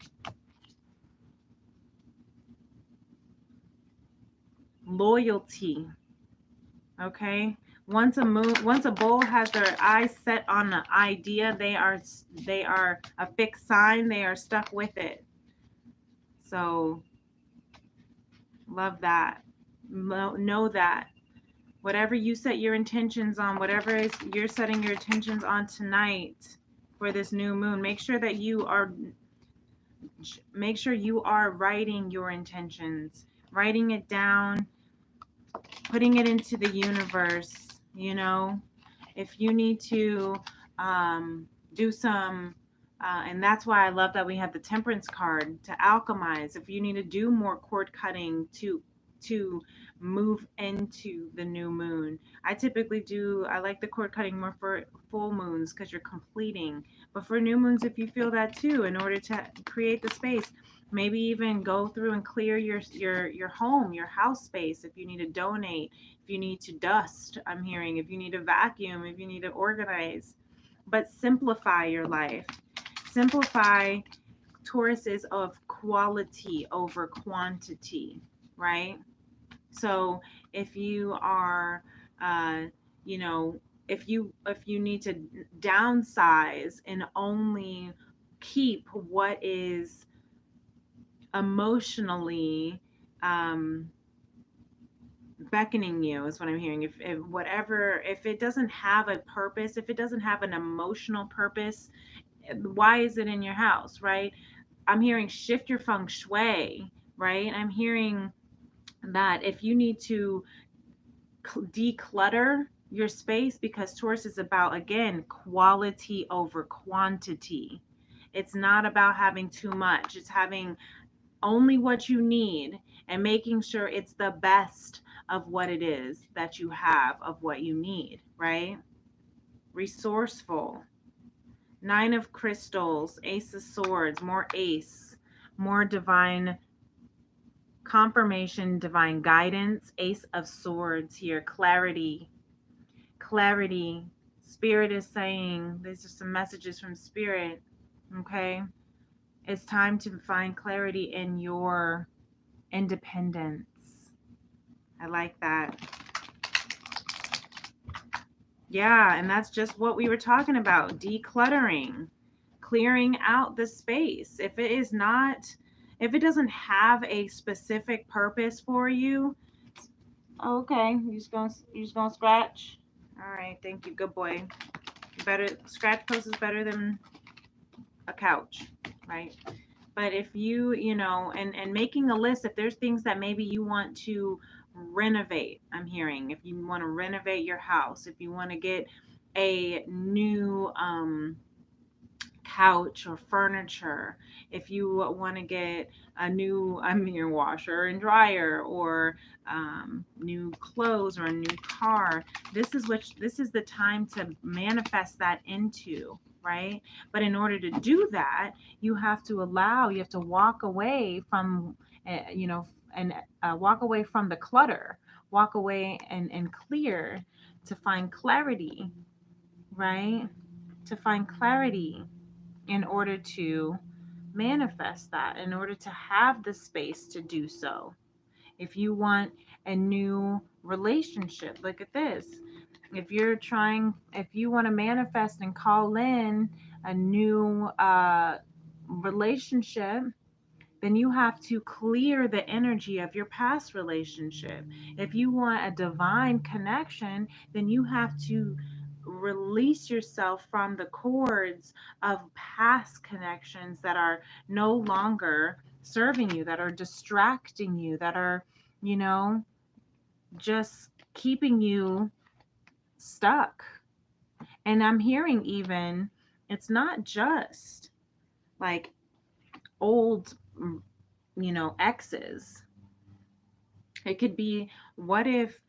Speaker 1: loyalty. Okay, once a bull has their eyes set on an idea, they are a fixed sign. They are stuck with it. So love that. Know that whatever you set your intentions on, whatever is you're setting your intentions on tonight for this new moon, make sure you are writing your intentions, writing it down, putting it into the universe. If you need to do some And that's why I love that we have the temperance card to alchemize. If you need to do more cord cutting to move into the new moon, I like the cord cutting more for full moons because you're completing. But for new moons, if you feel that too, in order to create the space, maybe even go through and clear your home, your house space. If you need to donate, if you need to dust, I'm hearing. If you need to vacuum, if you need to organize, but simplify your life. Simplify. Taurus is of quality over quantity, right? So if you are, uh, you know, if you need to downsize and only keep what is emotionally um, beckoning you, is what I'm hearing. If it doesn't have a purpose, if it doesn't have an emotional purpose, why is it in your house, right? I'm hearing shift your feng shui, right? I'm hearing that if you need to declutter your space, because Taurus is about, again, quality over quantity. It's not about having too much, it's having only what you need and making sure it's the best of what it is that you have, of what you need, right? Resourceful. Nine of crystals, ace of swords, more ace, more divine confirmation, divine guidance, ace of swords here, clarity, clarity. Spirit is saying, these are some messages from spirit, okay? It's time to find clarity in your independence. I like that. Yeah, and that's just what we were talking about, decluttering, clearing out the space. If it doesn't have a specific purpose for you, okay, you just gonna scratch. All right, thank you, good boy. Better scratch post is better than a couch, right? But if and making a list, if there's things that maybe you want to renovate, I'm hearing, if you want to renovate your house, if you want to get a new couch or furniture, if you want to get a new, your washer and dryer, or new clothes, or a new car, this is the time to manifest that into, right? But in order to do that, you have to walk away from, and walk away from the clutter, walk away and clear, to find clarity, right? To find clarity in order to manifest that, in order to have the space to do so. If you want a new relationship, look at this. If you want to manifest and call in a new relationship, then you have to clear the energy of your past relationship. If you want a divine connection, then you have to release yourself from the cords of past connections that are no longer serving you, that are distracting you, that are, you know, just keeping you stuck. And I'm hearing, even, it's not just like old, exes. It could be, what if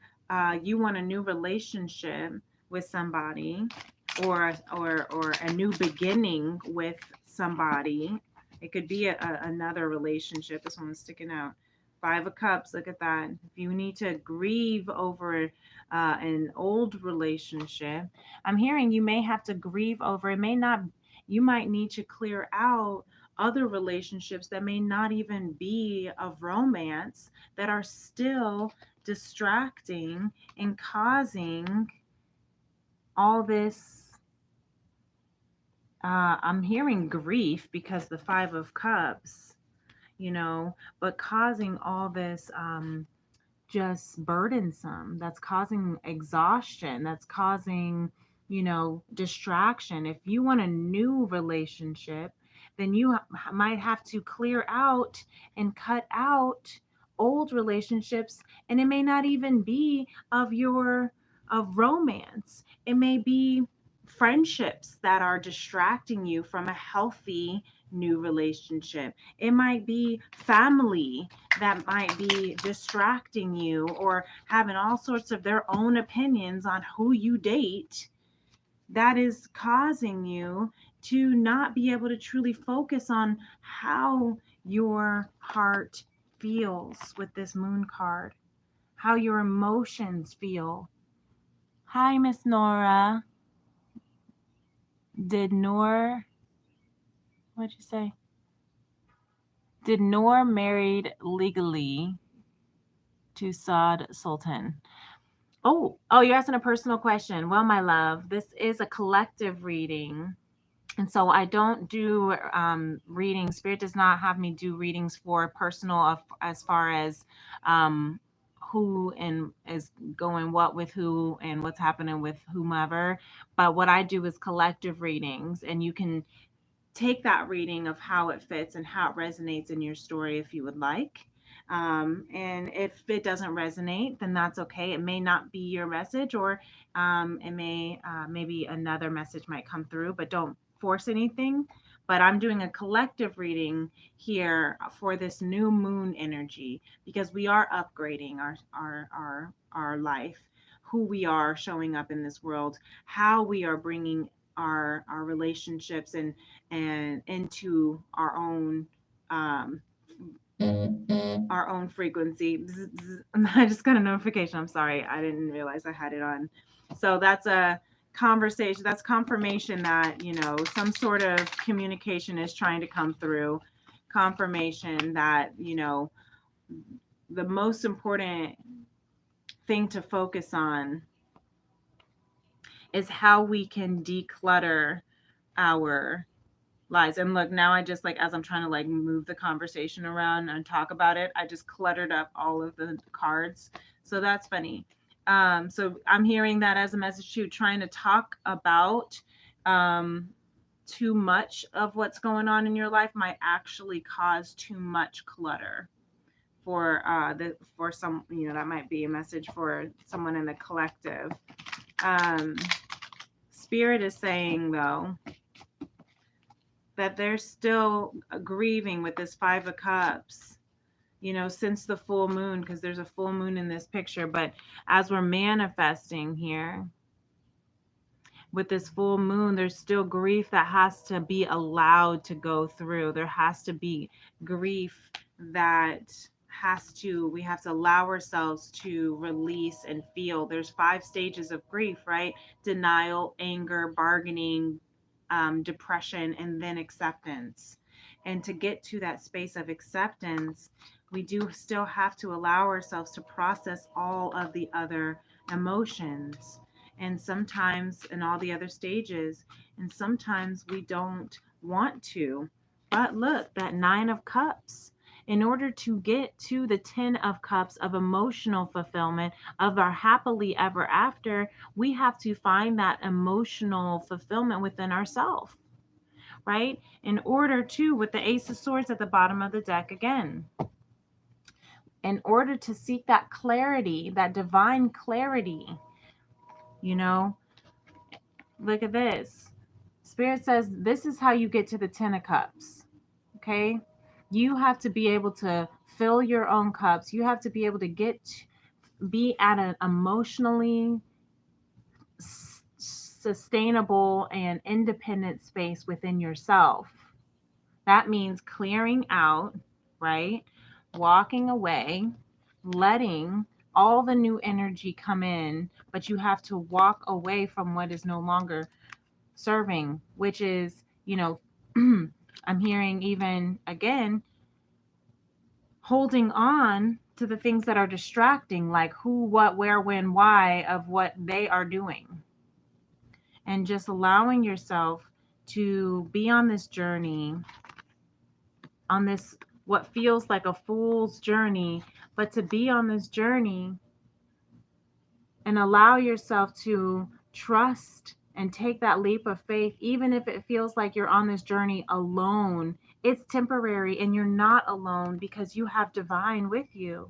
Speaker 1: you want a new relationship with somebody, or a new beginning with somebody. It could be another relationship. This one is sticking out. Five of Cups. Look at that. If you need to grieve over an old relationship, I'm hearing you may have to grieve over. It may not. You might need to clear out other relationships that may not even be of romance, that are still distracting and causing all this. I'm hearing grief, because the Five of Cups, but causing all this, just burdensome, that's causing exhaustion, that's causing, distraction. If you want a new relationship, then you might have to clear out and cut out old relationships, and it may not even be of romance. It may be friendships that are distracting you from a healthy new relationship. It might be family that might be distracting you, or having all sorts of their own opinions on who you date, that is causing you to not be able to truly focus on how your heart feels with this moon card, how your emotions feel. Hi, Miss Nora. Did Noor, what'd you say? Did Noor married legally to Saad Sultan? Oh, you're asking a personal question. Well, my love, this is a collective reading. And so I don't do readings. Spirit does not have me do readings for personal as far as who and is going what with who and what's happening with whomever. But what I do is collective readings, and you can take that reading of how it fits and how it resonates in your story if you would like. And if it doesn't resonate, then that's okay. It may not be your message, or it may, maybe another message might come through, but don't force anything. But I'm doing a collective reading here for this new moon energy, because we are upgrading our life, who we are showing up in this world, how we are bringing our relationships and into um our own frequency. Bzz, bzz. I just got a notification. I'm sorry, I didn't realize I had it on. So that's a conversation. That's confirmation that, some sort of communication is trying to come through. Confirmation that, the most important thing to focus on is how we can declutter our lies. And look, now I just, like, as I'm trying to like move the conversation around and talk about it, I just cluttered up all of the cards. So that's funny. So I'm hearing that as a message too, trying to talk about too much of what's going on in your life might actually cause too much clutter for some, that might be a message for someone in the collective. Spirit is saying though that they're still grieving with this Five of Cups, since the full moon, because there's a full moon in this picture. But as we're manifesting here with this full moon, there's still grief that has to be allowed to go through. There has to be grief that we have to allow ourselves to release and feel. There's 5 stages of grief, right? Denial, anger, bargaining, depression, and then acceptance. And to get to that space of acceptance, we do still have to allow ourselves to process all of the other emotions, and sometimes in all the other stages, and sometimes we don't want to. But look, that 9 of Cups. In order to get to the 10 of Cups of emotional fulfillment, of our happily ever after, we have to find that emotional fulfillment within ourselves, right? In order to, with the Ace of Swords at the bottom of the deck again, in order to seek that clarity, that divine clarity, look at this. Spirit says this is how you get to the 10 of Cups, okay? You have to be able to fill your own cups. You have to be able to be at an emotionally sustainable and independent space within yourself. That means clearing out, right? Walking away, letting all the new energy come in, but you have to walk away from what is no longer serving, which is, I'm hearing even again, holding on to the things that are distracting, like who, what, where, when, why of what they are doing. And just allowing yourself to be on this journey, on this, what feels like a fool's journey, but to be on this journey and allow yourself to trust and take that leap of faith, even if it feels like you're on this journey alone. It's temporary and you're not alone, because you have divine with you.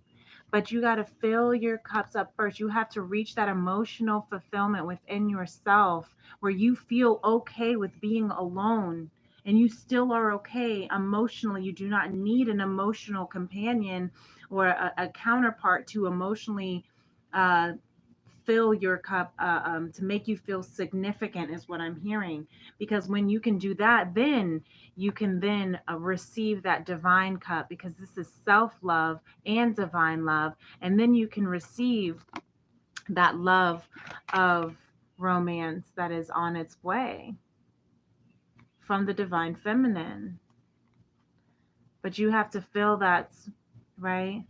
Speaker 1: But you got to fill your cups up first. You have to reach that emotional fulfillment within yourself where you feel okay with being alone, and you still are okay emotionally. You do not need an emotional companion or a counterpart to emotionally uh, fill your cup, to make you feel significant, is what I'm hearing. Because when you can do that, then you can then receive that divine cup, because this is self-love and divine love. And then you can receive that love of romance that is on its way from the divine feminine. But you have to fill that, right?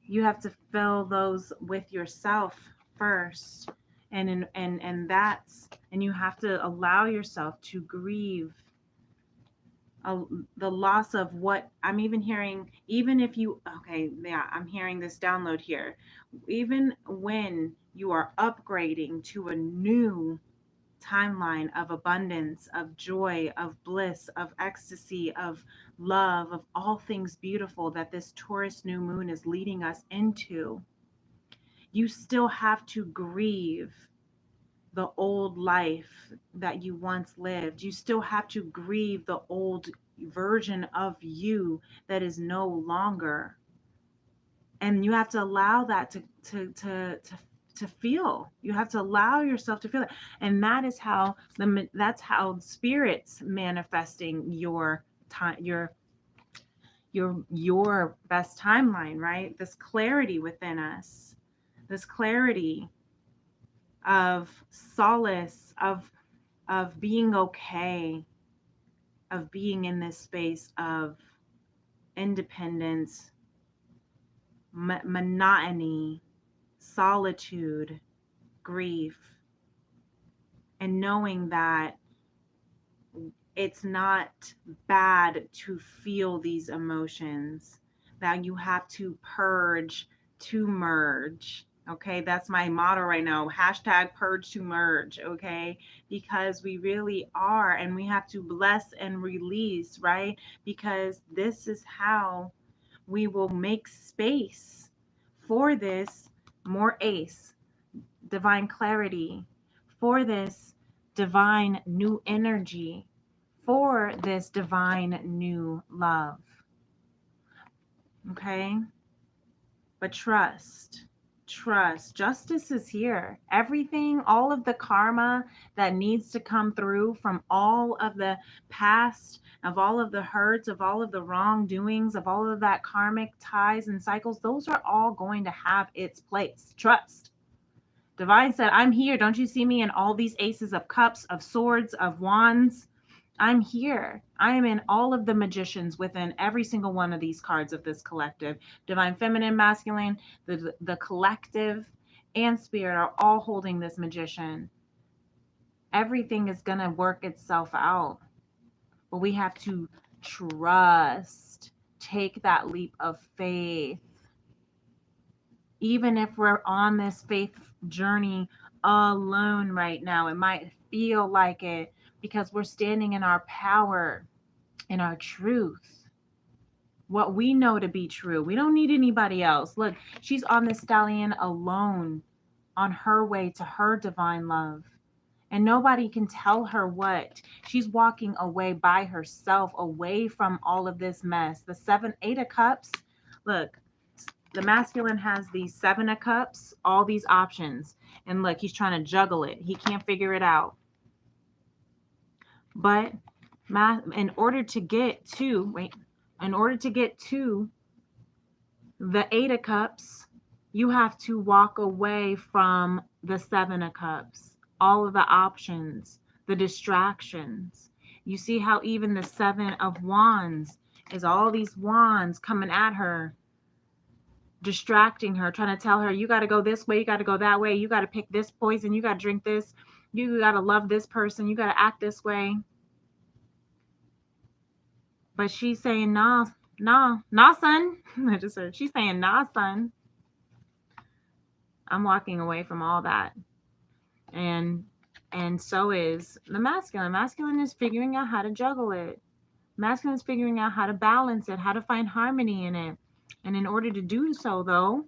Speaker 1: You have to fill those with yourself first. And you have to allow yourself to grieve the loss of what I'm even hearing. Even if you, okay, yeah, I'm hearing this download here. Even when you are upgrading to a new timeline of abundance, of joy, of bliss, of ecstasy, of love, of all things beautiful that this Taurus new moon is leading us into, you still have to grieve the old life that you once lived. You still have to grieve the old version of you that is no longer. And you have to allow that to feel. You have to allow yourself to feel it. And that is how that's how spirits manifesting your time, your best timeline, right? This clarity within us, this clarity of solace, of being okay, of being in this space of independence, monotony, solitude, grief, and knowing that it's not bad to feel these emotions, that you have to purge to merge. Okay, that's my motto right now. Hashtag purge to merge. Okay, because we really are, and we have to bless and release, right? Because this is how we will make space for this more ace, divine clarity, for this divine new energy, for this divine new love. Okay? But trust. Trust. Justice is here. Everything, all of the karma that needs to come through from all of the past, of all of the hurts, of all of the wrongdoings, of all of that karmic ties and cycles, those are all going to have its place. Trust. Divine said, I'm here. Don't you see me in all these aces of cups, of swords, of wands? I'm here. I am in all of the magicians within every single one of these cards of this collective. Divine feminine, masculine, the collective, and spirit are all holding this magician. Everything is going to work itself out. But we have to trust. Take that leap of faith. Even if we're on this faith journey alone right now, it might feel like it, because we're standing in our power, in our truth, what we know to be true. We don't need anybody else. Look, she's on the stallion alone on her way to her divine love. And nobody can tell her what. She's walking away by herself, away from all of this mess. The 8 of cups, look, the masculine has these 7 of cups, all these options. And look, he's trying to juggle it. He can't figure it out. But in order to get to the 8 of cups, you have to walk away from the 7 of cups, all of the options, the distractions. You see how even the 7 of wands is all these wands coming at her, distracting her, trying to tell her, you got to go this way, you got to go that way, you got to pick this poison, you got to drink this, you got to love this person, you got to act this way. But she's saying, nah, son. I just heard, she's saying, nah, son. I'm walking away from all that. And so is the masculine. Masculine is figuring out how to juggle it. Masculine is figuring out how to balance it, how to find harmony in it. And in order to do so, though,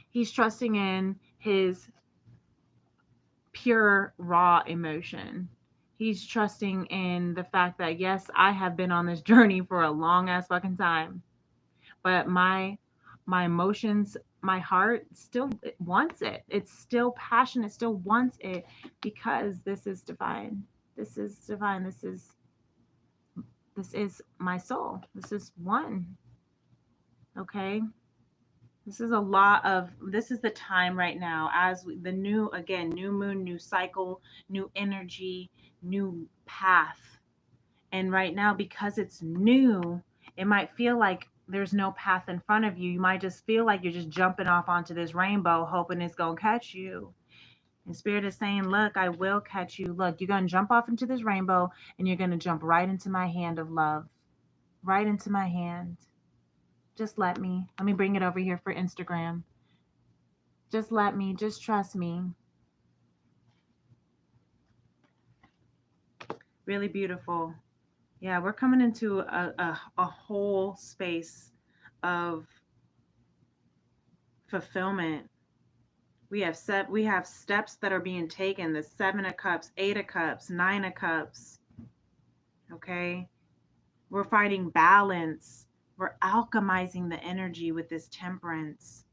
Speaker 1: he's trusting in his pure, raw emotion. He's trusting in the fact that, yes, I have been on this journey for a long ass fucking time, but my emotions, my heart still wants it. It's still passionate, still wants it, because this is divine. This is divine. This is my soul. This is one. Okay? This is a lot of, this is the time right now as the new, again, new moon, new cycle, new energy, new path. And right now, because it's new, it might feel like there's no path in front of you. You might just feel like you're just jumping off onto this rainbow, hoping it's going to catch you. And Spirit is saying, look, I will catch you. Look, you're going to jump off into this rainbow, and you're going to jump right into my hand of love. Right into my hand. Just let me. Let me bring it over here for Instagram. Just let me. Just trust me. Really beautiful. Yeah, we're coming into a whole space of fulfillment. We have steps that are being taken. The 7 of Cups, 8 of Cups, 9 of Cups. Okay? We're finding balance. We're alchemizing the energy with this temperance.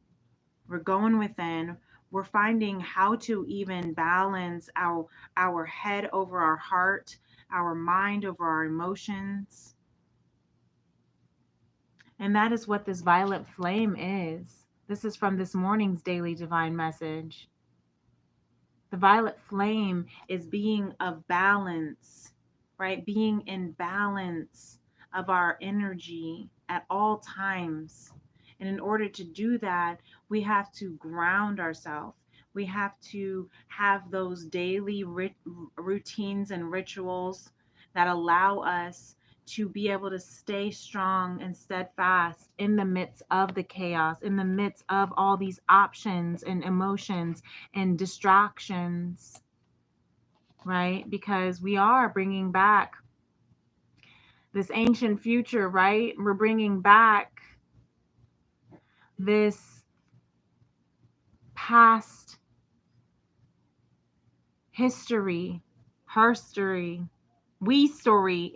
Speaker 1: We're going within. We're finding how to even balance our head over our heart, our mind over our emotions. And that is what this violet flame is. This is from this morning's daily divine message. The violet flame is being of balance, right? Being in balance of our energy at all times. And in order to do that, we have to ground ourselves. We have to have those daily routines and rituals that allow us to be able to stay strong and steadfast in the midst of the chaos, in the midst of all these options and emotions and distractions, right? Because we are bringing back this ancient future, right? We're bringing back this past history, herstory, we story.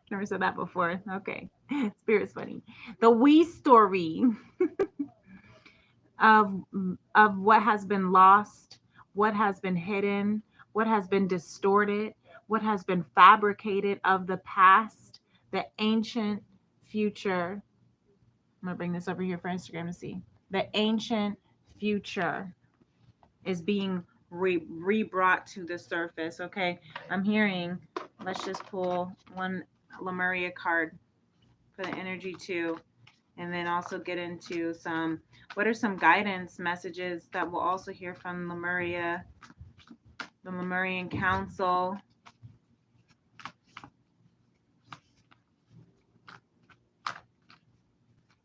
Speaker 1: Never said that before. Okay. Spirit's funny. The we story of what has been lost, what has been hidden, what has been distorted, what has been fabricated of the past, the ancient future. I'm gonna bring this over here for Instagram to see. The ancient future is being re-brought to the surface. Okay, I'm hearing. Let's just pull one Lemuria card for the energy too, and then also get into some. What are some guidance messages that we'll also hear from Lemuria, the Lemurian Council?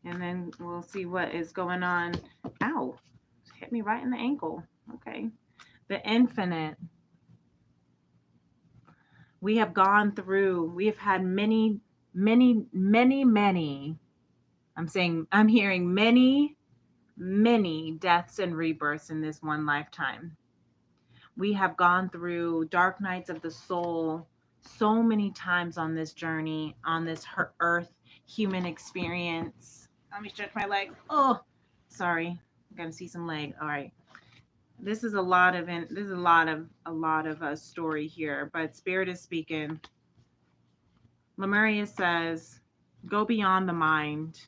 Speaker 1: And then we'll see what is going on. Ow, hit me right in the ankle. Okay. The infinite. We have gone through, we have had many, I'm hearing many deaths and rebirths in this one lifetime. We have gone through dark nights of the soul so many times on this journey, on this earth human experience. Let me stretch my leg. Oh, sorry. I'm gonna see some leg. All right. This is a lot of a story here, but Spirit is speaking. Lemuria says, go beyond the mind.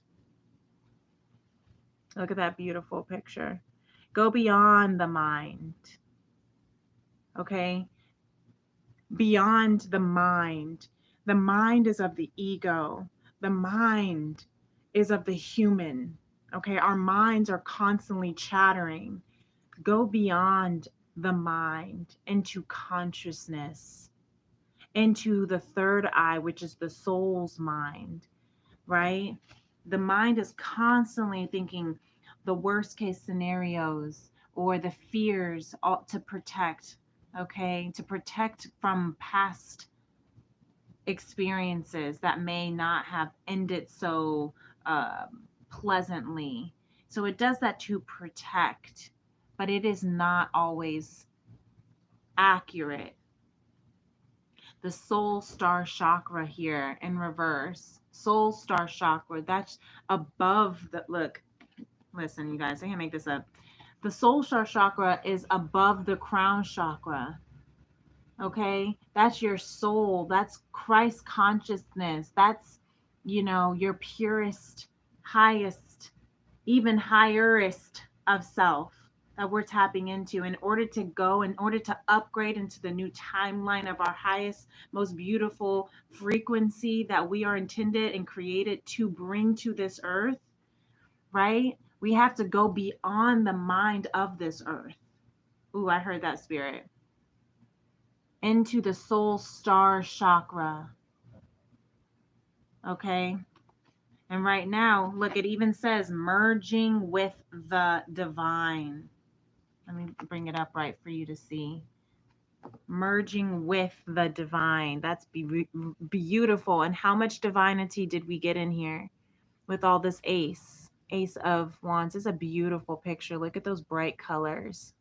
Speaker 1: Look at that beautiful picture. Go beyond the mind. Okay? Beyond the mind. The mind is of the ego. The mind is of the human. Okay? Our minds are constantly chattering. Go beyond the mind into consciousness, into the third eye, which is the soul's mind, right? The mind is constantly thinking the worst case scenarios or the fears to protect, okay? To protect from past experiences that may not have ended so pleasantly. So it does that to protect, but it is not always accurate. The soul star chakra here in reverse. Soul star chakra, that's above the look. Listen, you guys, I can't make this up. The soul star chakra is above the crown chakra. Okay? That's your soul. That's Christ consciousness. That's, your purest, highest, even higherest of self that we're tapping into in order to upgrade into the new timeline of our highest, most beautiful frequency that we are intended and created to bring to this earth, right? We have to go beyond the mind of this earth. Ooh, I heard that, spirit. Into the soul star chakra. Okay? And right now, look, it even says merging with the divine. Let me bring it up right for you to see. Merging with the divine. That's beautiful. And how much divinity did we get in here with all this Ace of Wands? It's a beautiful picture. Look at those bright colors.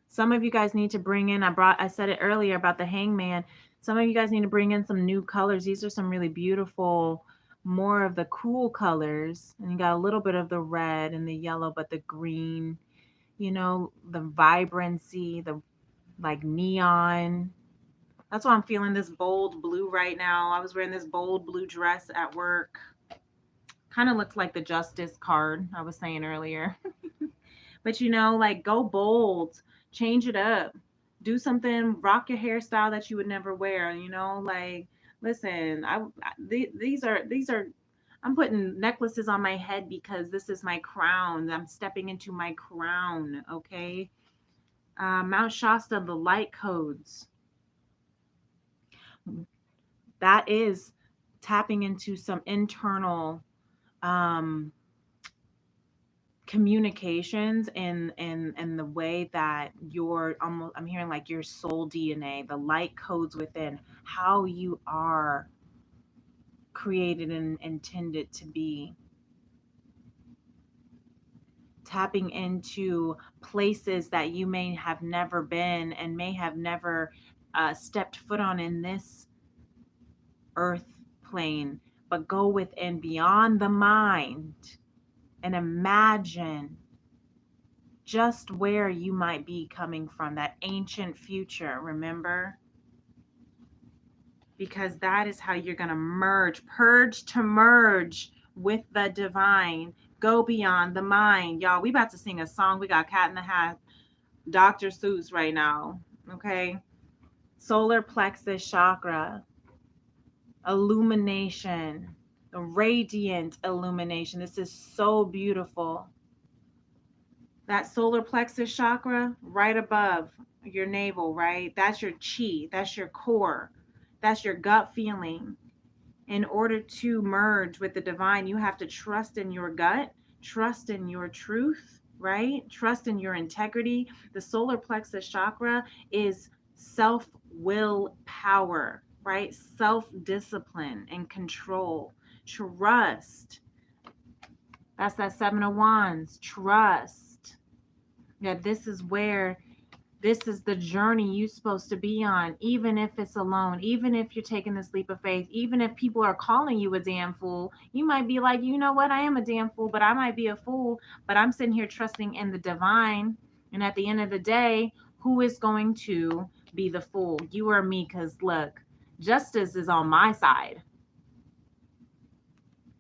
Speaker 1: Some of you guys need to bring in, I said it earlier about the Hangman. Some of you guys need to bring in some new colors. These are some really beautiful, more of the cool colors. And you got a little bit of the red and the yellow, but the green, the vibrancy, the like neon. That's why I'm feeling this bold blue right now. I was wearing this bold blue dress at work. Kind of looks like the Justice card I was saying earlier. But like go bold, change it up, do something, rock your hairstyle that you would never wear. Like listen, these are I'm putting necklaces on my head because this is my crown. I'm stepping into my crown. Okay. Mount Shasta, the light codes. That is tapping into some internal communications and the way that I'm hearing like your soul DNA, the light codes within how you are created and intended to be. Tapping into places that you may have never been and may have never stepped foot on in this earth plane, but go within beyond the mind and imagine just where you might be coming from, that ancient future, remember? Because that is how you're going to purge to merge with the divine, go beyond the mind. Y'all, we about to sing a song. We got Cat in the Hat, Dr. Seuss right now, okay? Solar plexus chakra, illumination, radiant illumination. This is so beautiful. That solar plexus chakra right above your navel, right? That's your chi, that's your core, that's your gut feeling. In order to merge with the divine, you have to trust in your gut, trust in your truth, right? Trust in your integrity. The solar plexus chakra is self-will power, right? Self-discipline and control. Trust. That's that Seven of Wands. Trust. That this is the journey you're supposed to be on, even if it's alone, even if you're taking this leap of faith, even if people are calling you a damn fool. You might be like, you know what, I am a damn fool, but I might be a fool, but I'm sitting here trusting in the divine. And at the end of the day, who is going to be the fool? You or me? Because look, justice is on my side.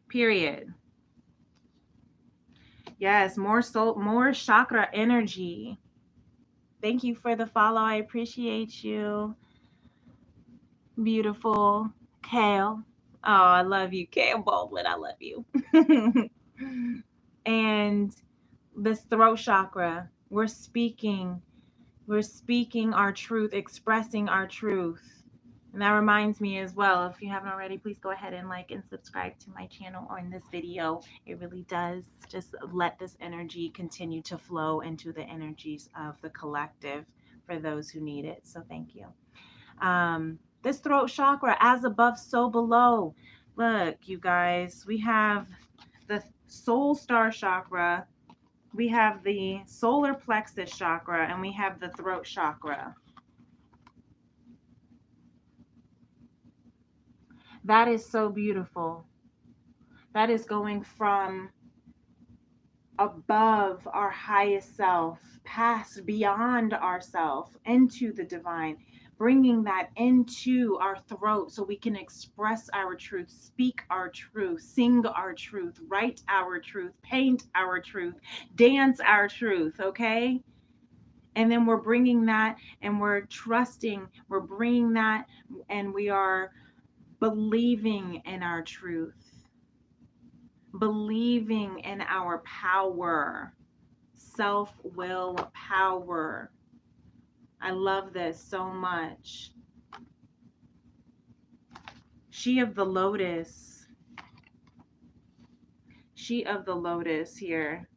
Speaker 1: Period. Yes, more chakra energy. Thank you for the follow. I appreciate you. Beautiful. Kale. Oh, I love you. Kale Baldwin, I love you. And this throat chakra, we're speaking our truth, expressing our truth. And that reminds me as well, if you haven't already, please go ahead and like and subscribe to my channel or in this video. It really does just let this energy continue to flow into the energies of the collective for those who need it. So thank you. This throat chakra, as above, so below. Look, you guys, we have the soul star chakra, we have the solar plexus chakra, and we have the throat chakra. That is so beautiful. That is going from above our highest self, past, beyond ourself, into the divine, bringing that into our throat so we can express our truth, speak our truth, sing our truth, write our truth, paint our truth, dance our truth, okay? And then we're bringing that and we're trusting, we're bringing that, and we are believing in our truth, believing in our power, self-will power. I love this so much. She of the Lotus. She of the Lotus here.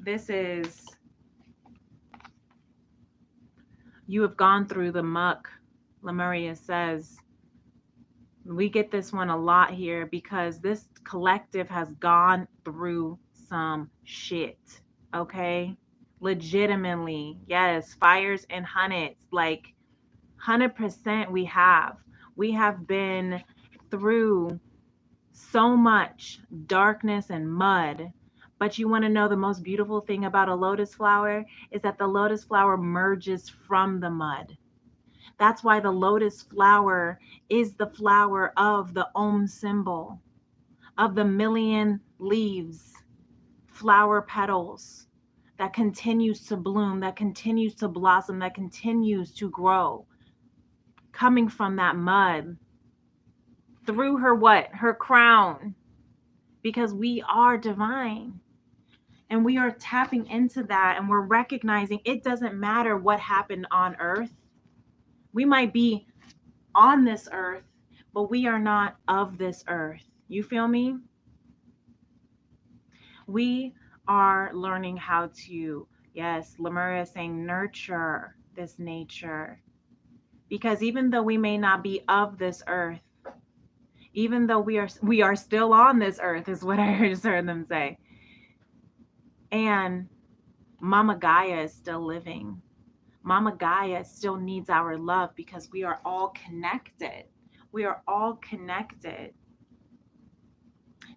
Speaker 1: This is, you have gone through the muck, Lemuria says. We get this one a lot here because this collective has gone through some shit, okay? Legitimately, yes, fires and hunnits, like 100% we have. We have been through so much darkness and mud. But you want to know the most beautiful thing about a lotus flower is that the lotus flower merges from the mud. That's why the lotus flower is the flower of the Om symbol, of the million leaves, flower petals that continues to bloom, that continues to blossom, that continues to grow, coming from that mud, through her what? Her crown, because we are divine. And we are tapping into that, and we're recognizing it doesn't matter what happened on earth. We might be on this earth, but we are not of this earth. You feel me? We are learning how to, yes, Lemuria is saying, nurture this nature. Because even though we may not be of this earth, even though we are still on this earth, is what I just heard them say. And Mama Gaia is still living. Mama Gaia still needs our love because we are all connected. We are all connected.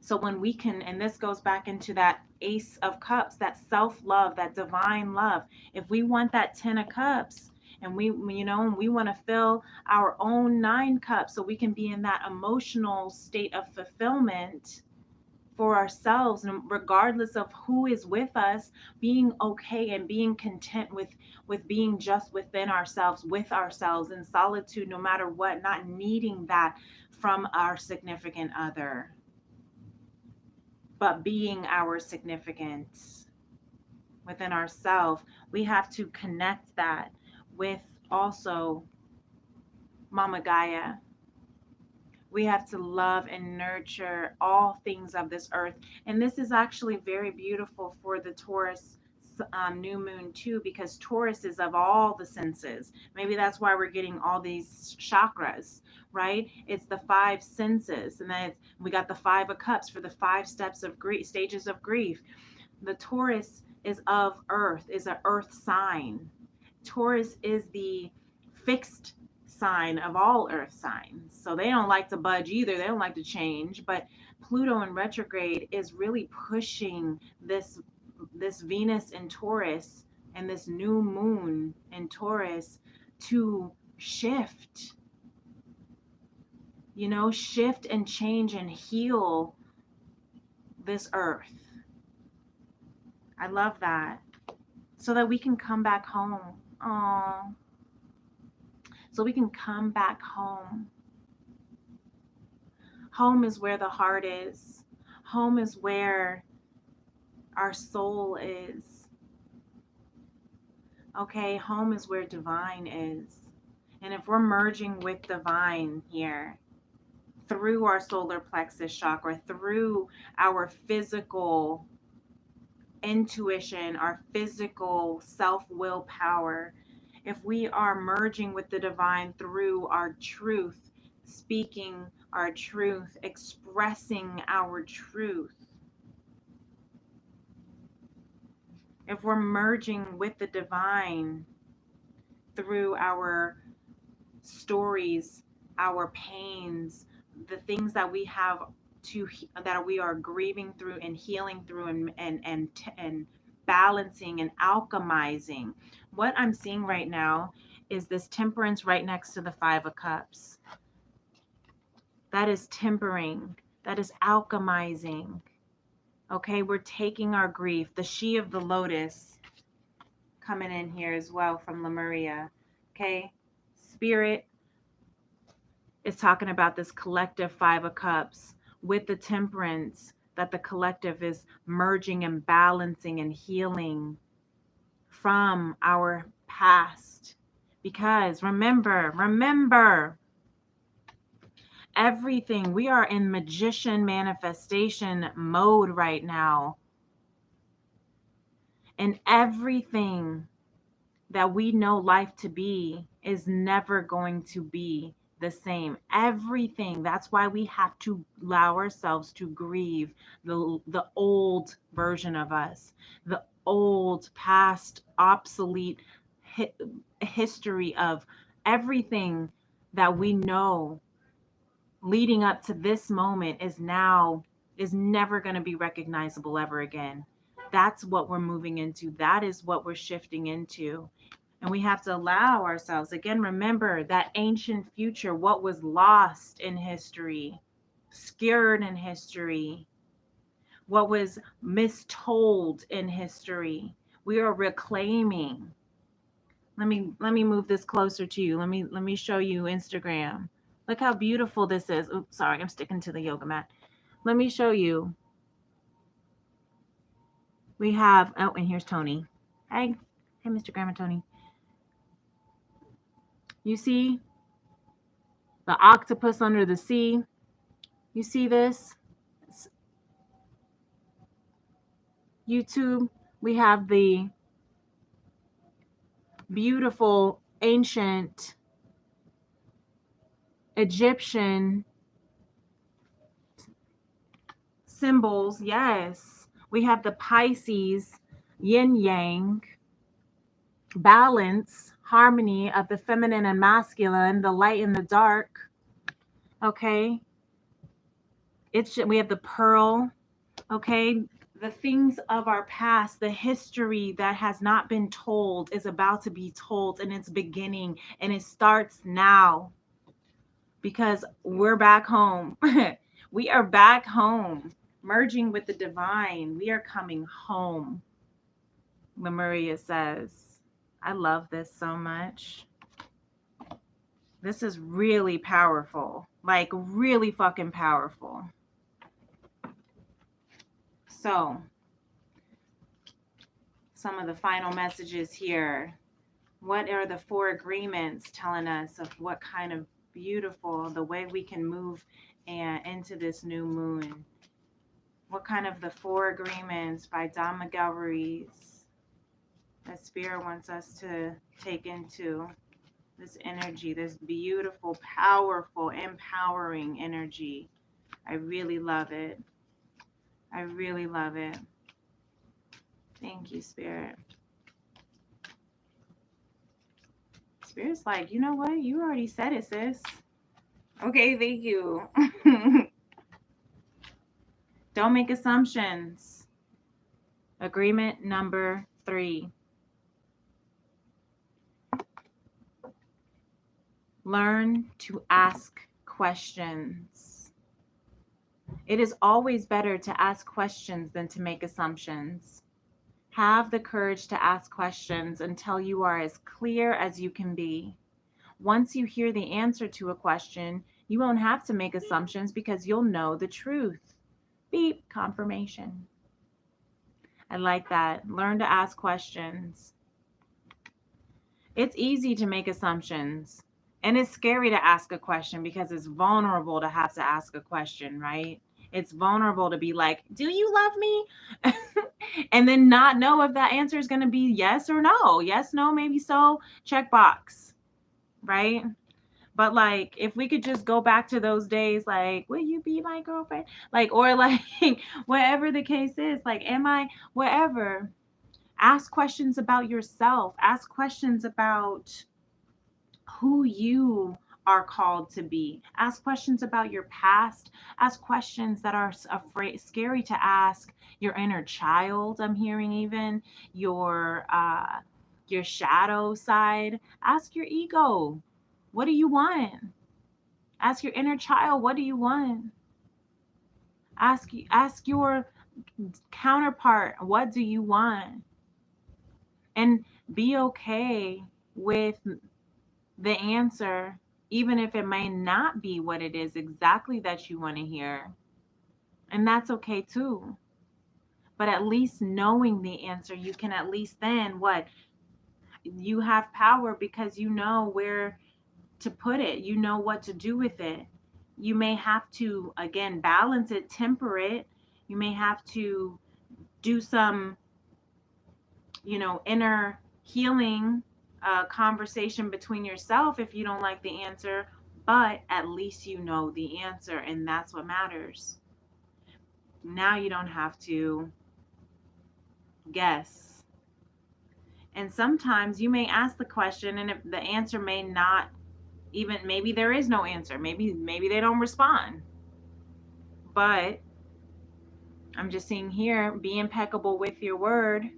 Speaker 1: So when we can, and this goes back into that Ace of Cups, that self-love, that divine love. If we want that 10 of Cups, and we want to fill our own 9 cups so we can be in that emotional state of fulfillment for ourselves, and regardless of who is with us, being okay and being content with being just within ourselves, with ourselves in solitude, no matter what, not needing that from our significant other, but being our significance within ourselves. We have to connect that with also Mama Gaia. We have to love and nurture all things of this earth. And this is actually very beautiful for the Taurus new moon too, because Taurus is of all the senses. Maybe that's why we're getting all these chakras, right? It's the 5 senses. And then we got the 5 of Cups for the 5 steps of grief, stages of grief. The Taurus is of earth, is an earth sign. Taurus is the fixed sign of all earth signs. So they don't like to budge either. They don't like to change. But Pluto in retrograde is really pushing this Venus in Taurus and this new moon in Taurus to shift. Shift and change and heal this earth. I love that. So that we can come back home. Aww. So we can come back home. Home is where the heart is. Home is where our soul is. Okay, home is where divine is. And if we're merging with divine here, through our solar plexus chakra, through our physical intuition, our physical self-will power, if we are merging with the divine through our truth, speaking our truth, expressing our truth, if we're merging with the divine through our stories, our pains, the things that we have that we are grieving through and healing through and balancing and alchemizing. What I'm seeing right now is this temperance right next to the 5 of Cups. That is tempering. That is alchemizing. Okay, we're taking our grief. The She of the Lotus coming in here as well from Lemuria. Okay, Spirit is talking about this collective 5 of Cups with the temperance that the collective is merging and balancing and healing from our past. Because remember, everything, we are in magician manifestation mode right now. And everything that we know life to be is never going to be the same. Everything. That's why we have to allow ourselves to grieve the old version of us, the old, past, obsolete history of everything that we know leading up to this moment is never going to be recognizable ever again. That's what we're moving into. That is what we're shifting into. And we have to allow ourselves, again, remember that ancient future, what was lost in history, scared in history, what was mistold in history. We are reclaiming. Let me move this closer to you. Let me show you Instagram. Look how beautiful this is. Oops, sorry, I'm sticking to the yoga mat. Let me show you. We have, oh, and here's Tony. Hey, Mr. Grandma Tony. You see the octopus under the sea? You see this? YouTube, we have the beautiful ancient Egyptian symbols. Yes. We have the Pisces, yin yang, balance, harmony of the feminine and masculine, the light and the dark. Okay. We have the pearl. Okay. The things of our past, the history that has not been told is about to be told, and it's beginning, and it starts now because we're back home. We are back home, merging with the divine. We are coming home. Lemuria says, I love this so much. This is really powerful, like really fucking powerful. So, some of the final messages here. What are the 4 agreements telling us of what kind of beautiful, the way we can move into this new moon? What kind of the 4 agreements by Don Miguel Ruiz that Spirit wants us to take into this energy, this beautiful, powerful, empowering energy. I really love it. I really love it. Thank you, Spirit. Spirit's like, you know what? You already said it, sis. Okay, thank you. Don't make assumptions. Agreement number 3. Learn to ask questions. It is always better to ask questions than to make assumptions. Have the courage to ask questions until you are as clear as you can be. Once you hear the answer to a question, you won't have to make assumptions because you'll know the truth. Beep, confirmation. I like that. Learn to ask questions. It's easy to make assumptions. And it's scary to ask a question because it's vulnerable to have to ask a question, right? It's vulnerable to be like, do you love me? and then not know if that answer is going to be yes or no. Yes, no, maybe so, check box, right? But like, if we could just go back to those days, like, will you be my girlfriend? Like, or like, whatever the case is, like, am I, whatever. Ask questions about yourself. Ask questions about who you are called to be. Ask questions about your past. Ask questions that are scary to ask your inner child. I'm hearing even your shadow side. Ask your ego, what do you want? Ask your inner child, what do you want? Ask your counterpart, what do you want? And be okay with the answer, even if it may not be what it is exactly that you want to hear. And that's okay too. But at least knowing the answer, you can at least then what? You have power because you know where to put it, you know what to do with it. You may have to, again, balance it, temper it. You may have to do some, inner healing conversation between yourself if you don't like the answer, but at least you know the answer, and that's what matters. Now you don't have to guess. And sometimes you may ask the question, and if the answer may not even, maybe there is no answer, maybe they don't respond. But I'm just seeing here, be impeccable with your word.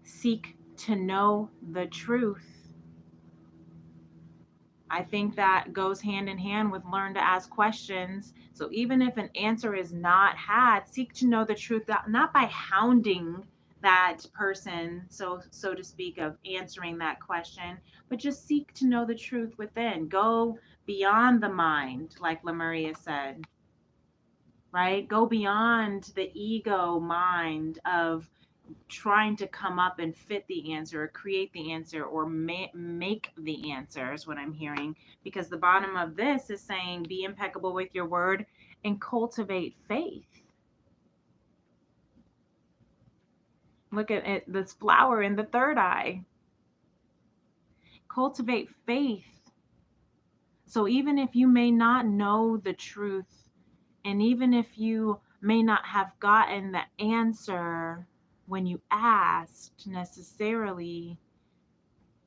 Speaker 1: Seek to know the truth. I think that goes hand in hand with learn to ask questions. So even if an answer is not had, seek to know the truth, not by hounding that person, so to speak, of answering that question, but just seek to know the truth within. Go beyond the mind, like Lemuria said, right? Go beyond the ego mind of trying to come up and fit the answer or create the answer or make the answer is what I'm hearing, because the bottom of this is saying be impeccable with your word and cultivate faith. Look at it, this flower in the third eye. Cultivate faith. So even if you may not know the truth, and even if you may not have gotten the answer when you asked necessarily,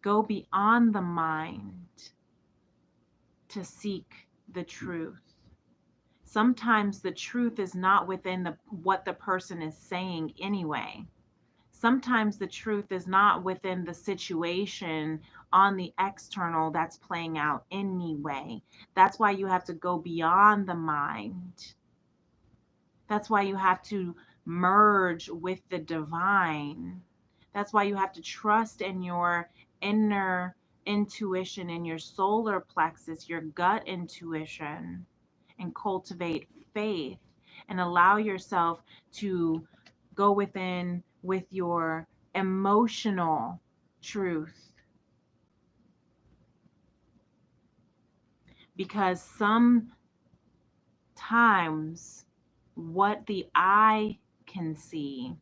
Speaker 1: go beyond the mind to seek the truth. Sometimes the truth is not within what the person is saying anyway. Sometimes the truth is not within the situation on the external that's playing out anyway. That's why you have to go beyond the mind. That's why you have to merge with the divine. That's why you have to trust in your inner intuition, in your solar plexus, your gut intuition, and cultivate faith and allow yourself to go within with your emotional truth. Because sometimes what the eye can see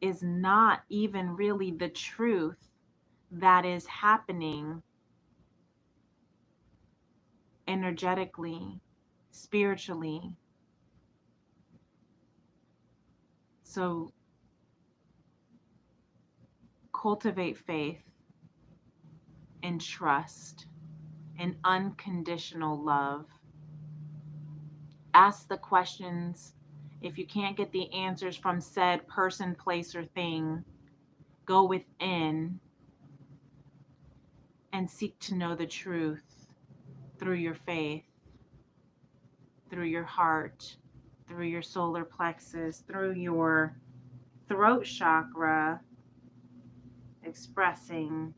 Speaker 1: is not even really the truth that is happening energetically, spiritually. So cultivate faith and trust and unconditional love. Ask the questions. If you can't get the answers from said person, place, or thing, go within and seek to know the truth through your faith, through your heart, through your solar plexus, through your throat chakra, expressing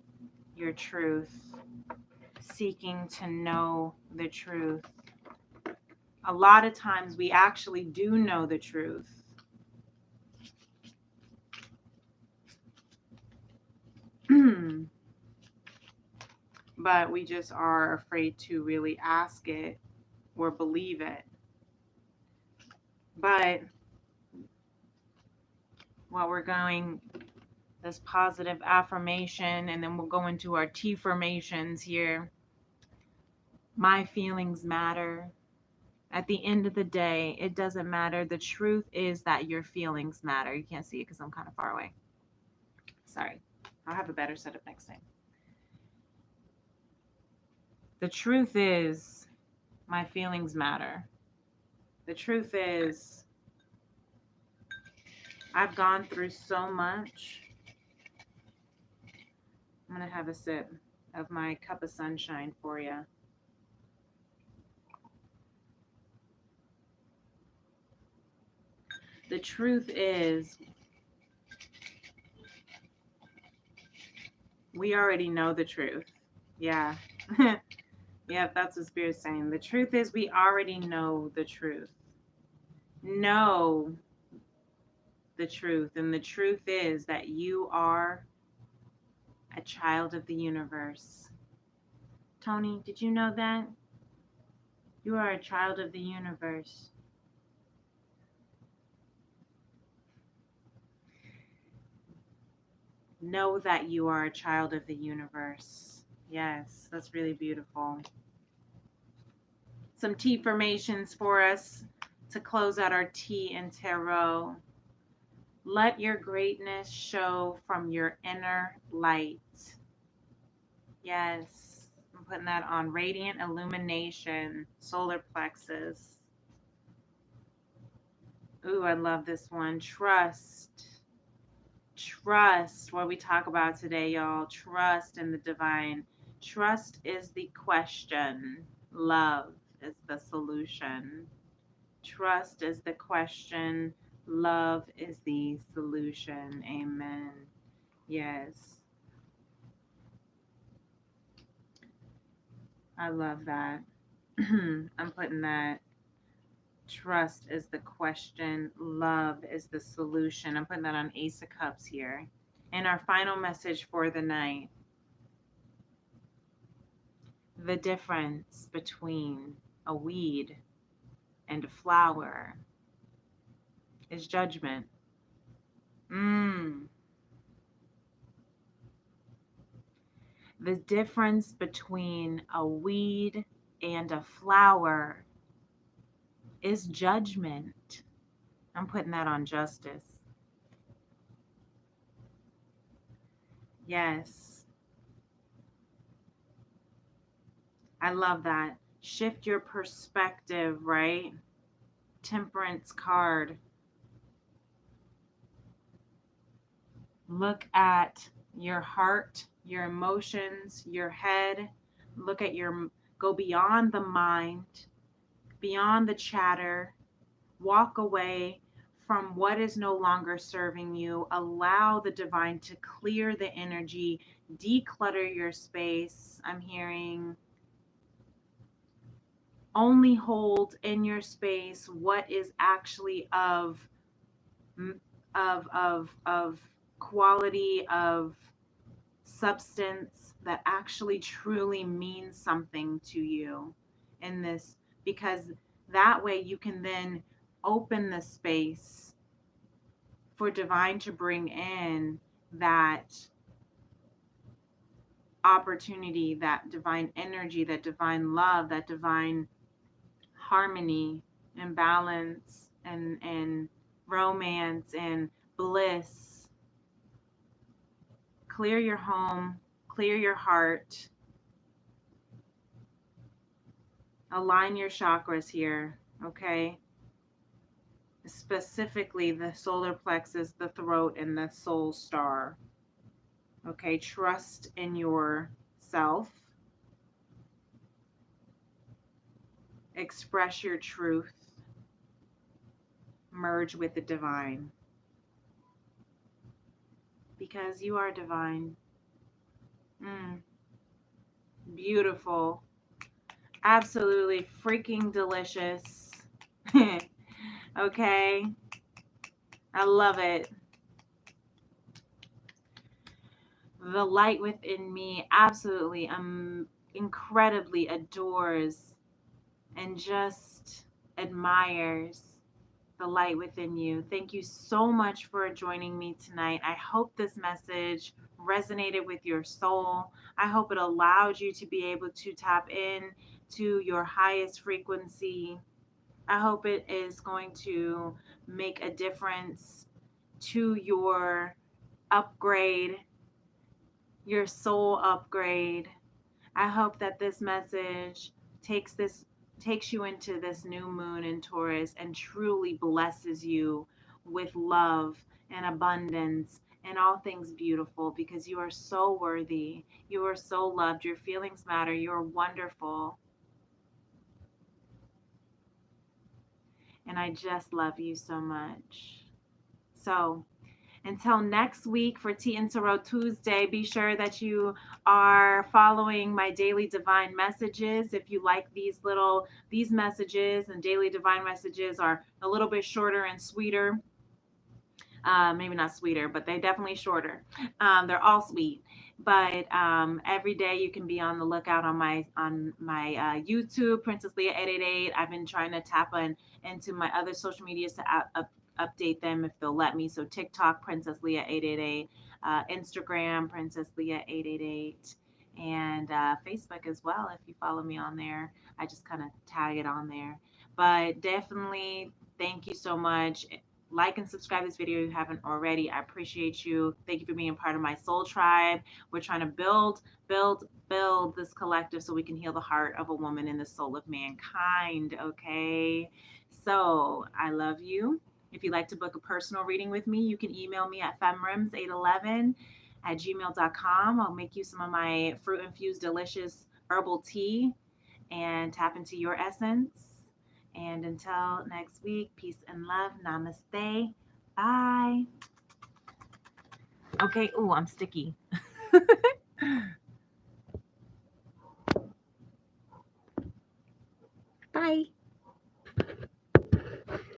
Speaker 1: your truth, seeking to know the truth. A lot of times we actually do know the truth. But we just are afraid to really ask it or believe it. But while we're going this positive affirmation, and then we'll go into our T formations here. My feelings matter. At the end of the day, it doesn't matter. The truth is that your feelings matter. You can't see it because I'm kind of far away. Sorry. I'll have a better setup next time. The truth is, my feelings matter. The truth is, I've gone through so much. I'm going to have a sip of my cup of sunshine for you. The truth is, we already know the truth. Yeah. Yeah, that's what Spirit's saying. The truth is, we already know the truth. Know the truth. And the truth is that you are a child of the universe. Tony, did you know that? You are a child of the universe. Know that you are a child of the universe. Yes, that's really beautiful. Some T formations for us to close out our T and tarot. Let your greatness show from your inner light. Yes, I'm putting that on radiant illumination, solar plexus. Ooh, I love this one. Trust. Trust, what we talk about today, y'all. Trust in the divine. Trust is the question. Love is the solution. Trust is the question. Love is the solution. Amen. Yes. I love that. I'm putting that. Trust is the question. Love is the solution. I'm putting that on Ace of Cups here. And our final message for the night. The difference between a weed and a flower is judgment. The difference between a weed and a flower is judgment. I'm putting that on justice. Yes. I love that. Shift your perspective, right? Temperance card. Look at your heart, your emotions, your head. Look at go beyond the mind, beyond the chatter. Walk away from what is no longer serving you. Allow the divine to clear the energy, declutter your space. I'm hearing only hold in your space what is actually of quality, of substance that actually truly means something to you in this, because that way you can then open the space for divine to bring in that opportunity, that divine energy, that divine love, that divine harmony and balance and romance and bliss. Clear your home, clear your heart, align your chakras here, okay? Specifically the solar plexus, the throat, and the soul star. Okay, trust in yourself. Express your truth. Merge with the divine. Because you are divine. Beautiful. Absolutely freaking delicious. Okay. I love it. The light within me absolutely incredibly adores and just admires the light within you. Thank you so much for joining me tonight. I hope this message resonated with your soul. I hope it allowed you to be able to tap in to your highest frequency. I hope it is going to make a difference to your upgrade, your soul upgrade. I hope that this message takes you into this new moon in Taurus and truly blesses you with love and abundance and all things beautiful, because you are so worthy. You are so loved. Your feelings matter. You're wonderful. And I just love you so much. So, until next week for Tea and Tarot Tuesday, be sure that you are following my daily divine messages. If you like these messages, and daily divine messages are a little bit shorter and sweeter. Maybe not sweeter, but they're definitely shorter. They're all sweet, but every day you can be on the lookout on my YouTube, Princess Leah 888. I've been trying to tap into my other social medias to update them if they'll let me. So TikTok, Princess Leah 888, Instagram, Princess Leah 888, and Facebook as well. If you follow me on there, I just kind of tag it on there. But definitely, thank you so much. Like and subscribe this video if you haven't already. I appreciate you. Thank you for being part of my soul tribe. We're trying to build this collective so we can heal the heart of a woman and the soul of mankind. Okay. So I love you. If you'd like to book a personal reading with me, you can email me at femrims811@gmail.com. I'll make you some of my fruit infused delicious herbal tea and tap into your essence. And until next week, peace and love. Namaste. Bye. Okay. Oh, I'm sticky.